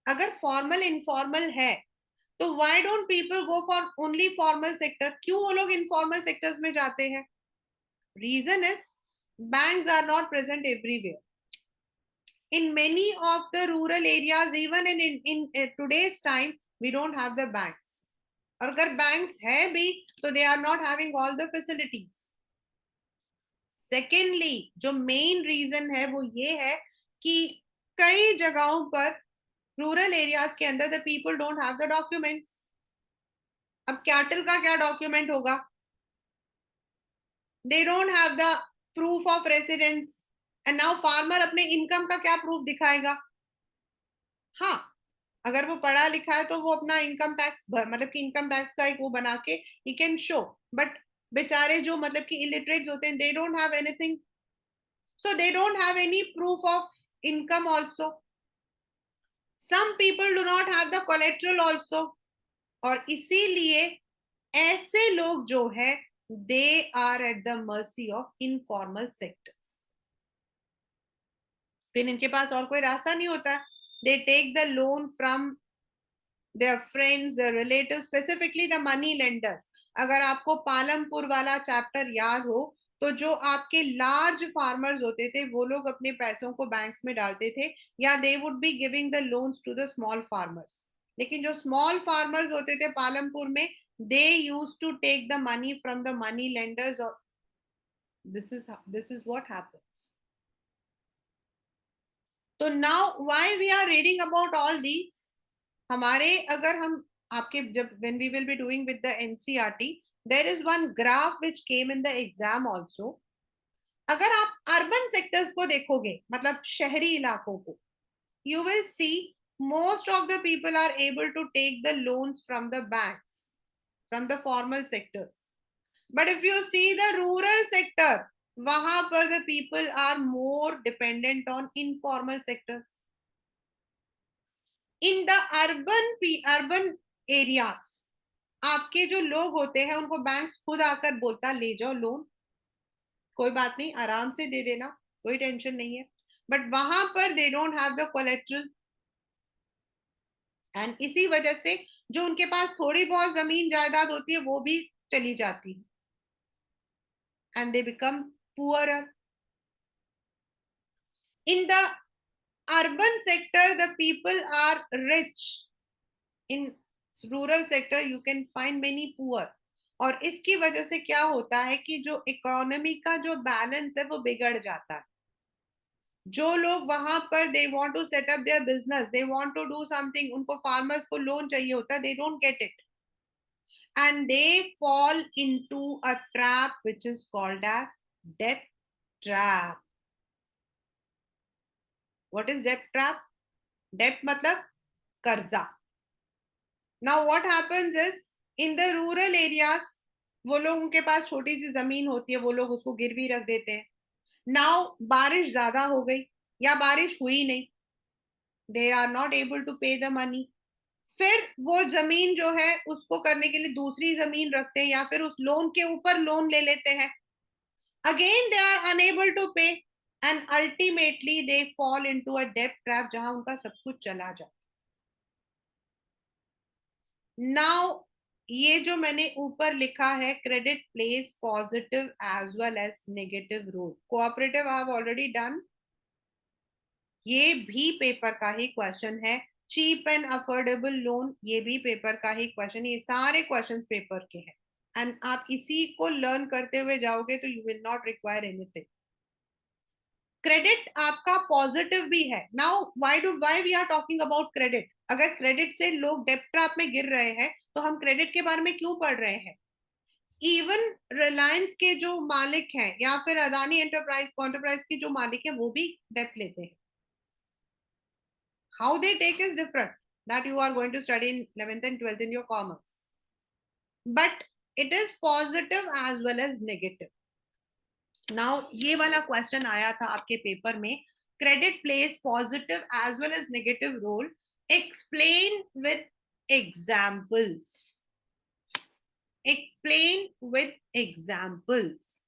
Speaker 1: अगर formal informal है तो why don't people go for only formal sector? क्यों वो लोग informal sectors में जाते हैं? Reason is banks are not present everywhere. In many of the rural areas, even in today's time, we don't have the banks. और अगर banks है भी तो they are not having all the facilities. Secondly, जो main reason है वो ये है कि कई जगहों पर रूरल एरियाज के अंदर the people don't have the documents. अब कैटल का क्या डॉक्यूमेंट होगा? They don't have the proof of residence. And now farmer अपने इनकम का क्या प्रूफ दिखाएगा? हाँ, अगर वो पढ़ा लिखा है तो वो अपना इनकम टैक्स मतलब कि इनकम टैक्स का एक वो बना के ही कैन शो. बट बेचारे जो मतलब कि इलिटरेट होते हैं, they don't have anything, so they don't have any proof of income also. Some people do not have the collateral also. और इसीलिए ऐसे लोग जो है they are at the mercy of informal sectors. फिर इनके पास और कोई रास्ता नहीं होता. They take the loan from their friends, their relatives, specifically the money lenders. अगर आपको पालमपुर वाला चैप्टर याद हो तो जो आपके लार्ज फार्मर्स होते थे वो लोग अपने पैसों को बैंक्स में डालते थे या they would be giving the loans to the small farmers. लेकिन जो स्मॉल फार्मर्स होते थे पालमपुर में, they used to take the money from the money lenders. और this is what happens. तो now why we are reading about all these, हमारे अगर हम आपके जब when we will be doing with the NCERT, there is one graph which came in the exam also. अगर आप urban sectors को देखोगे मतलब शहरी इलाकों को, you will see most of the people are able to take the loans from the banks, from the formal sectors. But if you see the rural sector, वहां पर the people are more dependent on informal sectors. In the urban areas आपके जो लोग होते हैं उनको bank खुद आकर बोलता ले जाओ लोन, कोई बात नहीं आराम से दे देना, कोई टेंशन नहीं है. बट वहां पर दे don't have the collateral. And इसी वजह से जो उनके पास थोड़ी बहुत जमीन जायदाद होती है वो भी चली जाती है and they become poorer. In the urban sector the people are rich. In rural sector you can find many poor. और इसकी वजह से क्या होता है कि जो इकोनॉमी का जो बैलेंस है वो बिगड़ जाता है. जो लोग वहां पर they want to set up their business, they want to do something, उनको फार्मर्स को लोन चाहिए होता है, they don't get it and they fall into a trap which is called as debt trap. What is debt trap? Debt मतलब कर्जा. Now what happens is in the rural areas वो लोग उनके पास छोटी सी जमीन होती है वो लोग उसको गिरवी रख देते हैं. नाउ बारिश ज्यादा हो गई या बारिश हुई नहीं, they are not able to pay the money. फिर वो जमीन जो है उसको करने के लिए दूसरी जमीन रखते हैं या फिर उस लोन के ऊपर लोन ले लेते हैं. Again they are unable to pay and ultimately they fall into a debt trap जहां उनका सब कुछ चला जाता. नाउ ये जो मैंने ऊपर लिखा है credit plays positive as well as negative role. Cooperative I have already done, ये भी पेपर का ही क्वेश्चन है. चीप एंड अफोर्डेबल लोन ये भी पेपर का ही क्वेश्चन. ये सारे क्वेश्चंस पेपर के हैं एंड आप इसी को लर्न करते हुए जाओगे तो you will not require anything. Credit आपका पॉजिटिव भी है. Now why we are talking about credit. अगर क्रेडिट से लोग डेब्ट ट्रैप में गिर रहे हैं तो हम क्रेडिट के बारे में क्यों पढ़ रहे हैं. इवन रिलायंस के जो मालिक हैं या फिर अदानी एंटरप्राइज के जो मालिक हैं वो भी डेब्ट लेते हैं. How they take is different, that you are going to study in 11th and 12th in your commerce. But it is positive as well as negative. Now ये वाला क्वेश्चन आया था आपके पेपर में credit plays positive as well as negative role. Explain with examples. Explain with examples.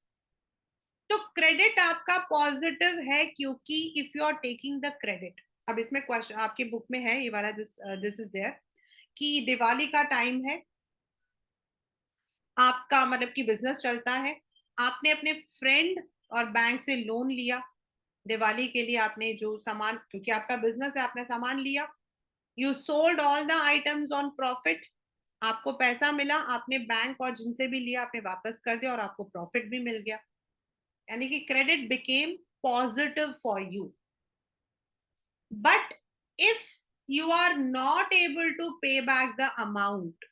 Speaker 1: तो credit आपका positive है क्योंकि if you are taking the credit, अब इसमें क्वेश्चन आपके बुक में है ये वाला, दिस इज देयर कि दिवाली का टाइम है, आपका मतलब कि बिजनेस चलता है, आपने अपने फ्रेंड और बैंक से लोन लिया दिवाली के लिए, आपने जो सामान, क्योंकि आपका बिजनेस है, आपने सामान लिया, you sold all the items on profit, आपको पैसा मिला, आपने बैंक और जिनसे भी लिया आपने वापस कर दिया और आपको प्रॉफिट भी मिल गया, यानी कि credit became positive for you. But if you are not able to pay back the amount,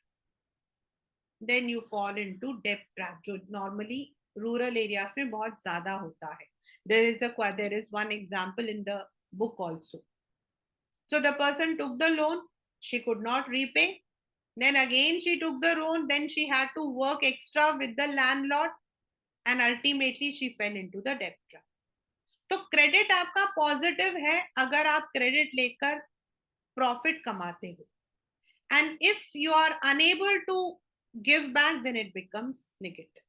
Speaker 1: then you fall into debt trap, जो normally rural areas में बहुत ज्यादा होता है. There is one example in the book also. So the person took the loan, she could not repay. Then again she took the loan, then she had to work extra with the landlord, and ultimately she fell into the debt trap. तो credit आपका positive है अगर आप credit लेकर profit कमाते हो, and if you are unable to give back then it becomes negative.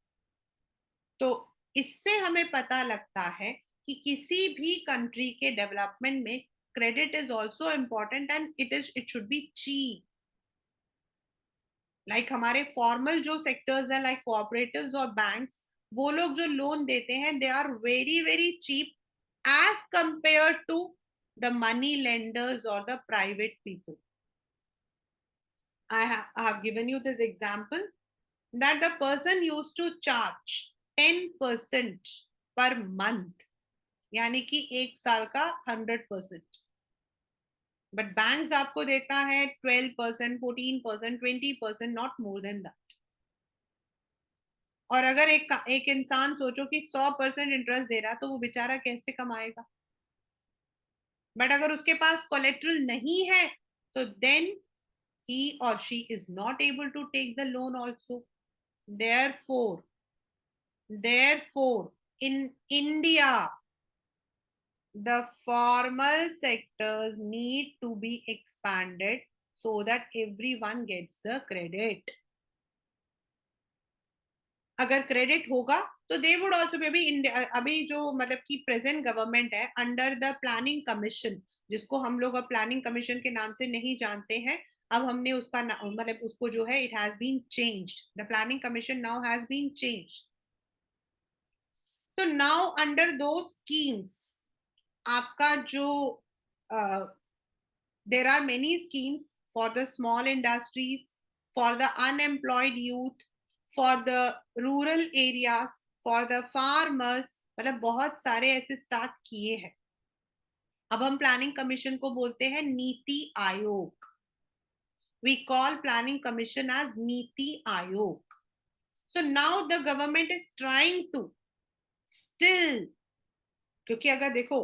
Speaker 1: तो इससे हमें पता लगता है कि किसी भी कंट्री के डेवलपमेंट में credit is also important and it should be cheap. Like हमारे फॉर्मल जो सेक्टर्स हैं लाइक कोऑपरेटिव्स और बैंक्स, वो लोग जो लोन देते हैं they are very very cheap as compared to the money lenders or the private people. I have given you this example that the person used to charge 10% per month, यानी कि एक साल का 100%. बट बैंक्स आपको देता है 12%, 14%, 20%, not more than that. और अगर एक इंसान सोचो कि 100% इंटरेस्ट दे रहा तो वो बेचारा कैसे कमाएगा. बट अगर उसके पास कोलेट्रल नहीं है तो then he or she is not able to take the loan also. Therefore in India the formal sectors need to be expanded so that everyone gets the credit. अगर क्रेडिट होगा तो they would also be. अभी जो मतलब कि present government है under the planning commission, जिसको हम लोग अब प्लानिंग कमीशन के नाम से नहीं जानते हैं, अब हमने उसका मतलब उसको जो है it has been changed, the planning commission now has been changed. तो नाउ अंडर दो स्कीम्स आपका जो there are many schemes for the small industries, for the unemployed youth, for the rural areas, for the farmers, मतलब बहुत सारे ऐसे start किए हैं. अब हम प्लानिंग कमीशन को बोलते हैं NITI Aayog. We call planning commission as NITI Aayog. So now the government is trying to still, क्योंकि अगर देखो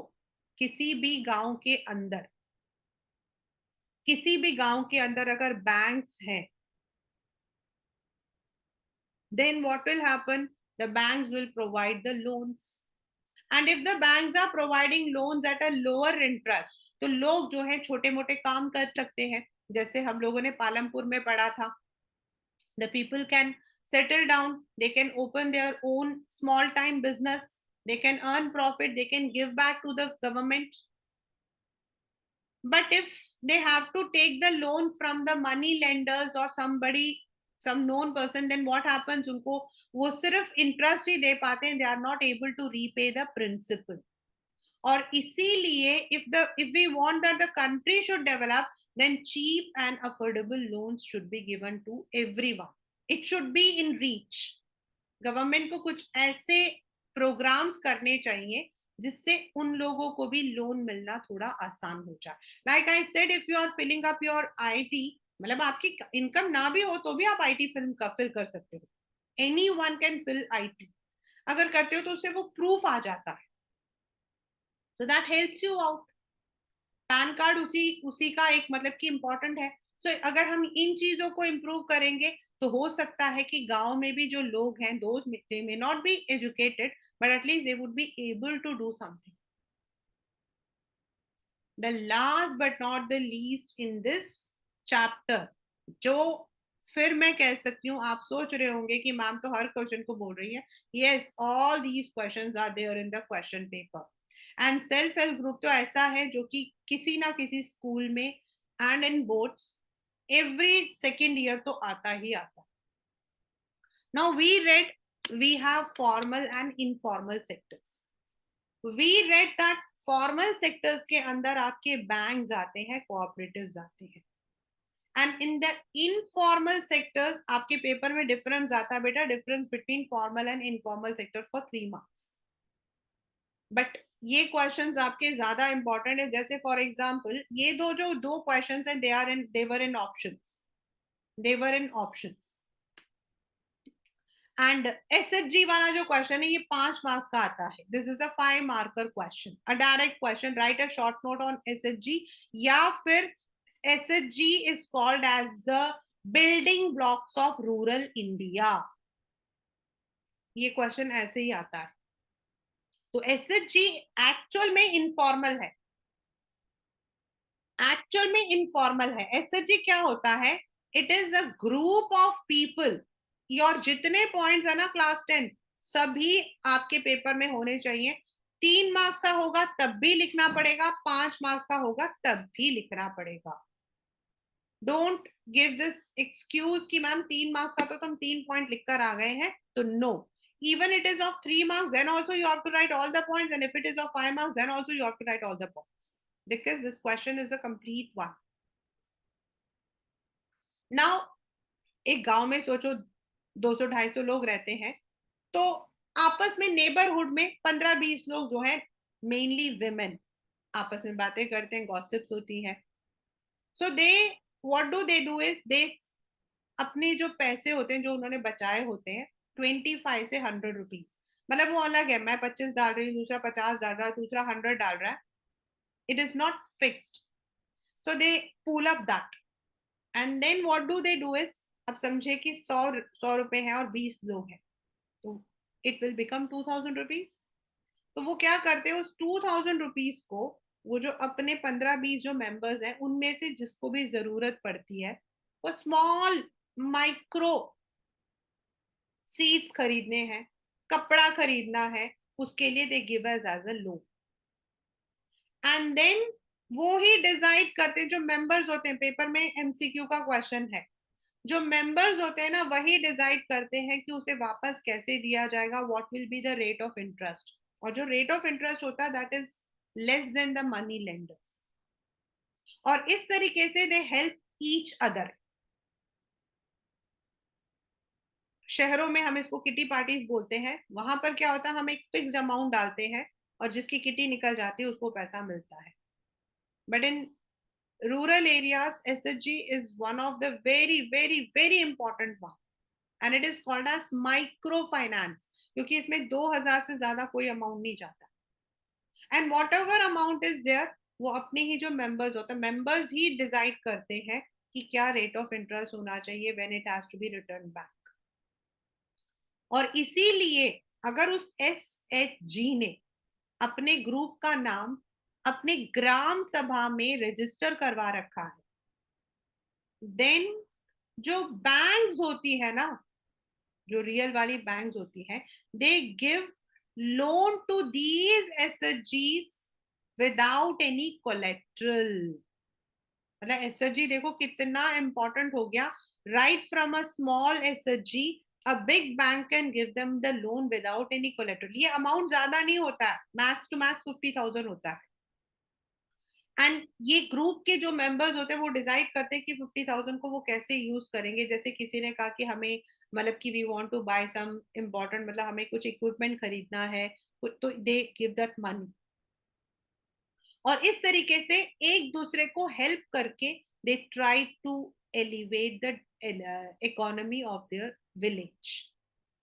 Speaker 1: किसी भी गांव के अंदर अगर बैंक्स हैं, then what will happen? The banks will provide the loans. And if the banks are providing loans at a lower interest, तो लोग जो है छोटे मोटे काम कर सकते हैं. जैसे हम लोगों ने पालमपुर में पढ़ा था, the people can settle down, they can open their own small time business, they can earn profit, they can give back to the government. But if they have to take the loan from the money lenders or somebody, some known person, then what happens? उनको वो सिर्फ interest ही दे पाते हैं, they are not able to repay the principal. और इसीलिए if we want that the country should develop, then cheap and affordable loans should be given to everyone. It should be in reach. Government को कुछ ऐसे programmes करने चाहिए जिससे उन लोगों को भी लोन मिलना थोड़ा आसान हो जाए. Like I said, if you are filling up your IT, मतलब आपकी इनकम ना भी हो तो भी आप आईटी फिल कर सकते हो. Anyone can fill IT. अगर करते हो तो उससे वो प्रूफ आ जाता है. So that helps you out. Pan card उसी का एक मतलब कि इम्पोर्टेंट है. सो अगर हम इन चीजों को इम्प्रूव करेंगे तो हो सकता है कि गांव में भी जो लोग हैं, they may not be educated, but at least they would be able to do something. The last but not the least in this chapter, जो फिर मैं कह सकती हूँ, आप सोच रहे होंगे कि मैम तो हर क्वेश्चन को बोल रही है. Yes, all these questions are there in the question paper. And self help group तो ऐसा है जो कि किसी ना किसी स्कूल में and in boards every second year तो आता ही आता. Now we read, we have formal and informal sectors. We read that formal sectors के अंदर आपके बैंक्स आते हैं, कोऑपरेटिव्स आते हैं. And in the informal sectors आपके पेपर में डिफरेंस आता है बेटा, difference between formal and informal sector for 3 marks. But ये क्वेश्चंस आपके ज्यादा इंपॉर्टेंट है. जैसे फॉर एग्जांपल ये जो दो क्वेश्चंस हैं, they're in options, they're in options. And SHG वाला जो क्वेश्चन है ये 5 मार्क्स का आता है. This is a 5 marker question, a direct question. Write a short note on SHG, या फिर SHG is called as the building blocks of rural India. ये क्वेश्चन ऐसे ही आता है. तो एसएचजी एक्चुअल में इनफॉर्मल है, एक्चुअल में इनफॉर्मल है. एसएचजी क्या होता है? It is a group of people. और जितने पॉइंट्स है ना क्लास 10 सभी आपके पेपर में होने चाहिए. 3 मार्क्स का होगा तब भी लिखना पड़ेगा, 5 मार्क्स का होगा तब भी लिखना पड़ेगा. डोंट गिव दिस एक्सक्यूज कि मैम 3 मार्क्स का तो तुम 3 पॉइंट लिखकर आ गए हैं. तो no, even it is of 3 marks, then also you have to write all the points, and if it is of 5 marks, then also you have to write all the points, because this question is a complete one. Now एक गांव में सोचो 200-250 लोग रहते हैं, तो आपस में नेबरहुड में 15-20 लोग जो है, मेनली विमेन, आपस में बातें करते हैं, गॉसिप्स होती है. सो दे व्हाट डू इज दे अपने जो पैसे होते हैं जो उन्होंने बचाए होते हैं 25 से 100 रुपीज, मतलब वो अलग है, मैं 25 डाल रही हूँ, दूसरा 50 डाल रहा है, दूसरा 100 डाल रहा है. It is not fixed. So they pull up that, and then what they do is, अब समझे कि 100 रुपए हैं और 20 लोग हैं, तो इट विल बिकम 2000 रुपीज. तो वो क्या करते हैं, उस 2000 रुपीज को वो जो अपने 15-20 जो मेंबर्स हैं उनमें से जिसको भी जरूरत पड़ती है, वो स्मॉल माइक्रो सीड्स खरीदने हैं, कपड़ा खरीदना है, उसके लिए they give as a loan. And then वो ही डिसाइड करते हैं, जो मेंबर्स होते हैं, पेपर में एमसीक्यू का क्वेश्चन है, जो मेंबर्स होते हैं ना वही डिसाइड करते हैं कि उसे वापस कैसे दिया जाएगा, what will be the rate of interest. और जो रेट ऑफ इंटरेस्ट होता है that is less than the money lenders. और इस तरीके से दे हेल्प ईच अदर. शहरों में हम इसको किटी पार्टीज बोलते हैं. वहां पर क्या होता है, हम एक फिक्स अमाउंट डालते हैं और जिसकी किटी निकल जाती है उसको पैसा मिलता है. But in rural areas SHG is one of the very important one, and it is called as microfinance, क्योंकि इसमें 2000 से ज्यादा कोई अमाउंट नहीं जाता. And whatever amount is there, वो अपने ही जो मेंबर्स होते हैं, मेंबर्स ही डिसाइड करते हैं कि क्या रेट ऑफ इंटरेस्ट होना चाहिए when it has to be return back. और इसीलिए अगर उस SHG ने अपने ग्रुप का नाम अपने ग्राम सभा में रजिस्टर करवा रखा है, देन जो बैंक्स होती है ना, जो रियल वाली बैंक्स होती है, they give loan to these एसएचजीज विदाउट एनी कोलेट्रल. मतलब एसएचजी देखो कितना इंपॉर्टेंट हो गया. Right from a small SHG a big bank can give them the loan without any collateral. ये अमाउंट ज्यादा नहीं होता है, मैक्स टू मैक्स 50,000 होता है. एंड ये ग्रुप के जो मेंबर्स होते हैं वो डिसाइड करते हैं कि 50,000 को वो कैसे यूज करेंगे. जैसे किसी ने कहा कि हमें मतलब कि we want to buy some important, मतलब हमें कुछ इक्विपमेंट खरीदना है, तो दे गिव दैट मनी. और इस तरीके से एक दूसरे को हेल्प करके they try to elevate the economy of their village.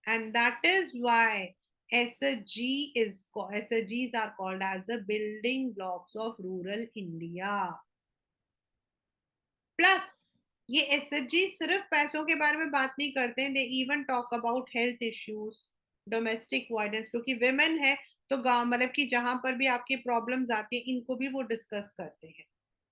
Speaker 1: And that is why SHGs are called as the building blocks of rural India. Plus ये SHG सिर्फ पैसों के बारे में बात नहीं करते हैं, they even talk about health issues, domestic violence, क्योंकि विमेन है तो गांव मतलब कि जहां पर भी आपके प्रॉब्लम्स आती है इनको भी वो डिस्कस करते हैं.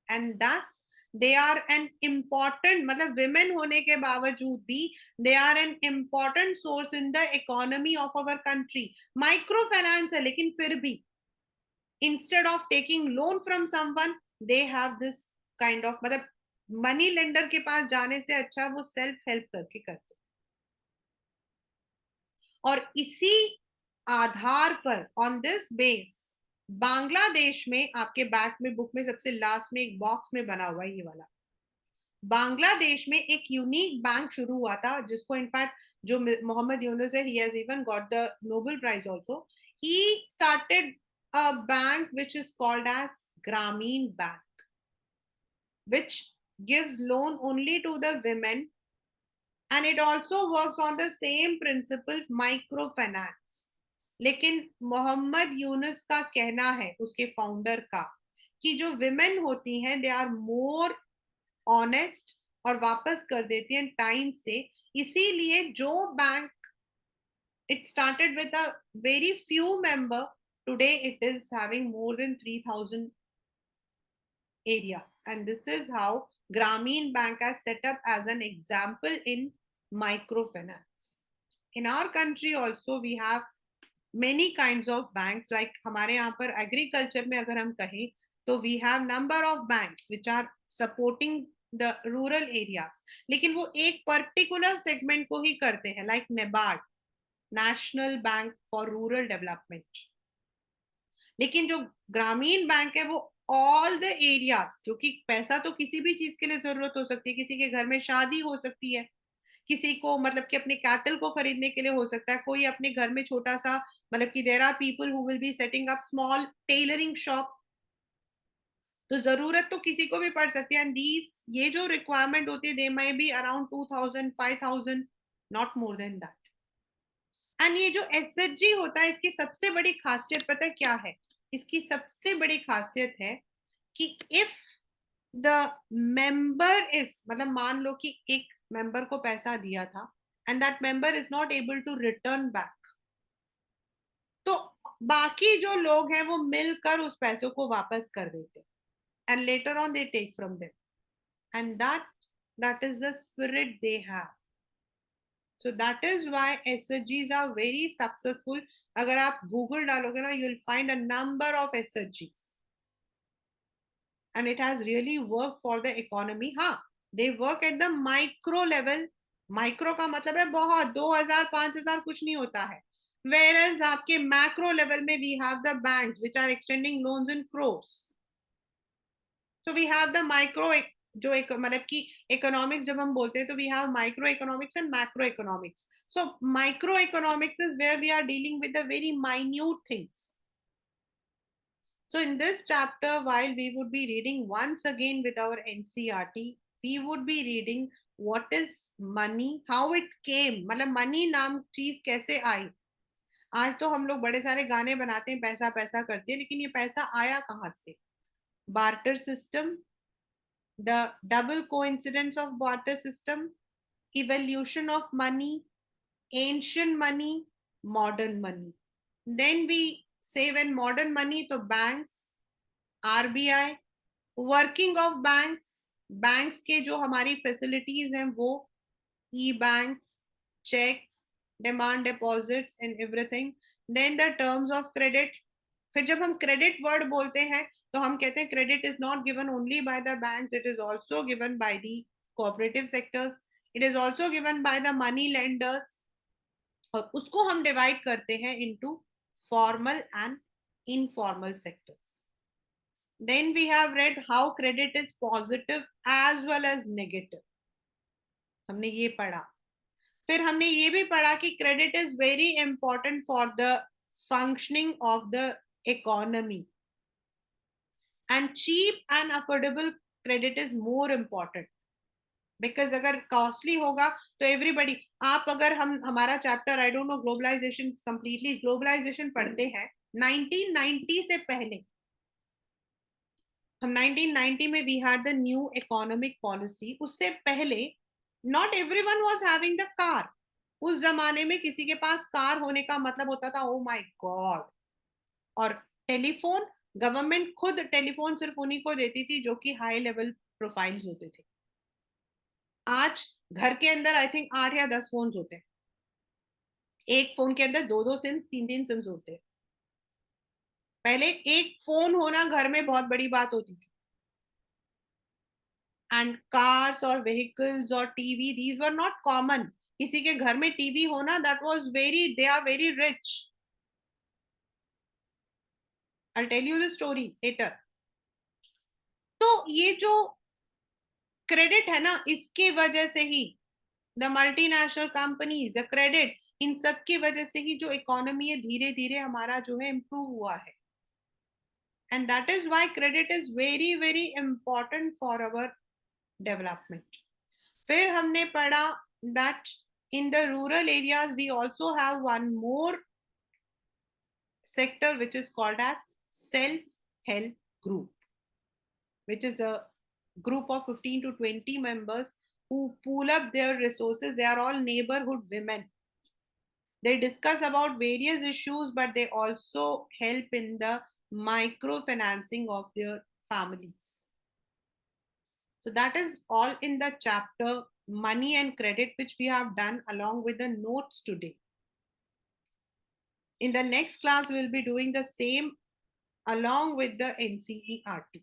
Speaker 1: And thus they are an important, मतलब विमेन होने के बावजूद भी they are an important source in the economy of our country. Micro finance है लेकिन फिर भी instead of taking loan from someone they have this kind of, मतलब मनी लेंडर के पास जाने से अच्छा वो सेल्फ हेल्प करके करते. और इसी आधार पर ऑन दिस बेस बांग्लादेश में, आपके बैक में बुक में सबसे लास्ट में एक बॉक्स में बना हुआ है ये वाला, बांग्लादेश में एक यूनिक बैंक शुरू हुआ था जिसको इनफैक्ट जो मोहम्मद यूनुस है, he has even got the Nobel prize also. He started a bank which is called as Grameen Bank, which gives loan only to the women, and it also works on the same principle, microfinance. लेकिन मोहम्मद यूनुस का कहना है, उसके founder का, कि जो women होती हैं दे आर मोर ऑनेस्ट और वापस कर देती हैं टाइम से. इसीलिए जो bank, it started with a very few member, today it is having more than 3000 areas, and this is how Grameen Bank has set up as an example in microfinance. In our country also we have many kinds of banks, like हमारे यहाँ पर agriculture में अगर हम कहें तो we have number of banks which are supporting the rural areas, लेकिन वो एक particular segment को ही करते हैं, like NABARD, national bank for rural development. लेकिन जो ग्रामीण बैंक है वो ऑल द एरियाज, क्योंकि पैसा तो किसी भी चीज के लिए जरूरत हो सकती है, किसी के घर में शादी हो सकती है, किसी को मतलब कि अपने कैटल को खरीदने के लिए हो सकता है, कोई अपने घर में छोटा सा, मतलब कि there are people who will be setting up small tailoring shop, तो जरूरत तो किसी को भी पड़ सकती है. एंड दीज, ये जो रिक्वायरमेंट होती है they may be around 2000 5000, not more than that. And ये जो एसएचजी होता है इसकी सबसे बड़ी खासियत पता है क्या है? इसकी सबसे बड़ी खासियत है कि इफ द मेंबर इज, मतलब मान लो कि एक मेंबर को पैसा दिया था and that member is not able to return back, तो बाकी जो लोग हैं वो मिलकर उस पैसों को वापस कर देते, and later on they take from them, and that is the spirit they have. So that is why SHGs are very successful. अगर आप Google डालोगे ना, you'll find a number of SHGs, and it has really worked for the economy. हाँ, they work at the micro level. Micro का मतलब है बहुत, 2000 5000 कुछ नहीं होता है. Whereas आपके macro level में we have the banks which are extending loans in crores. So we have the micro, जो एक मतलब कि इकोनॉमिक्स जब हम बोलते हैं तो we have micro economics and macro economics. So micro economics is where we are dealing with the very minute things. So in this chapter, while we would be reading once again with our NCERT, we would be reading what is money, how it came, मतलब money नाम चीज कैसे आई. आज तो हम लोग बड़े सारे गाने बनाते हैं, पैसा पैसा करते हैं, लेकिन ये पैसा आया कहाँ से? Barter system, the double coincidence of barter system, evolution of money, ancient money, modern money. Then we say when modern money, तो banks, RBI, working of banks, banks के जो हमारी facilities हैं वो e-banks, checks, demand deposits and everything. Then the terms of credit. फिर जब हम credit word बोलते हैं तो हम कहते हैं credit is not given only by the banks, it is also given by the cooperative sectors, it is also given by the money lenders, और उसको हम divide करते हैं into formal and informal sectors. Then we have read how credit is positive as well as negative. हमने ये पढ़ा. फिर हमने ये भी पढ़ा कि credit is very important for the functioning of the economy, and cheap and affordable credit is more important, because अगर कॉस्टली होगा तो एवरीबडी, आप अगर हम हमारा chapter I don't know globalization, completely globalization पढ़ते हैं 1990 से पहले, हम 1990 में we had the new economic policy, उससे पहले not everyone was having the car. उस जमाने में किसी के पास कार होने का मतलब होता था ओ माय गॉड, और टेलीफोन, गवर्नमेंट खुद टेलीफोन सिर्फ उन्हीं को देती थी जो कि हाई लेवल प्रोफाइल्स होते थे। आज घर के अंदर आई थिंक 8 या 10 फोन होते हैं, एक फोन के अंदर 2-2 सिम्स, 3-3 सिम्स होते हैं। पहले एक फोन होना घर में बहुत बड़ी बात होती थी। एंड कार्स और व्हीकल्स और TV, these were not common. किसी के घर में टीवी होना, that was very, they are very rich. I tell you the story later. तो ये जो क्रेडिट है ना, इसके वजह से ही the multinational companies, the credit, इन सब की वजह से ही जो इकोनॉमी है धीरे धीरे हमारा जो है इम्प्रूव हुआ है। And that is why credit is very very important for our development. फिर हमने पढ़ा that in the rural areas we also have one more sector which is called as self-help group, which is a group of 15 to 20 members who pool up their resources. They are all neighborhood women. They discuss about various issues, but they also help in the microfinancing of their families. So that is all in the chapter money and credit, which we have done along with the notes today. In the next class, we'll be doing the same along with the NCERT.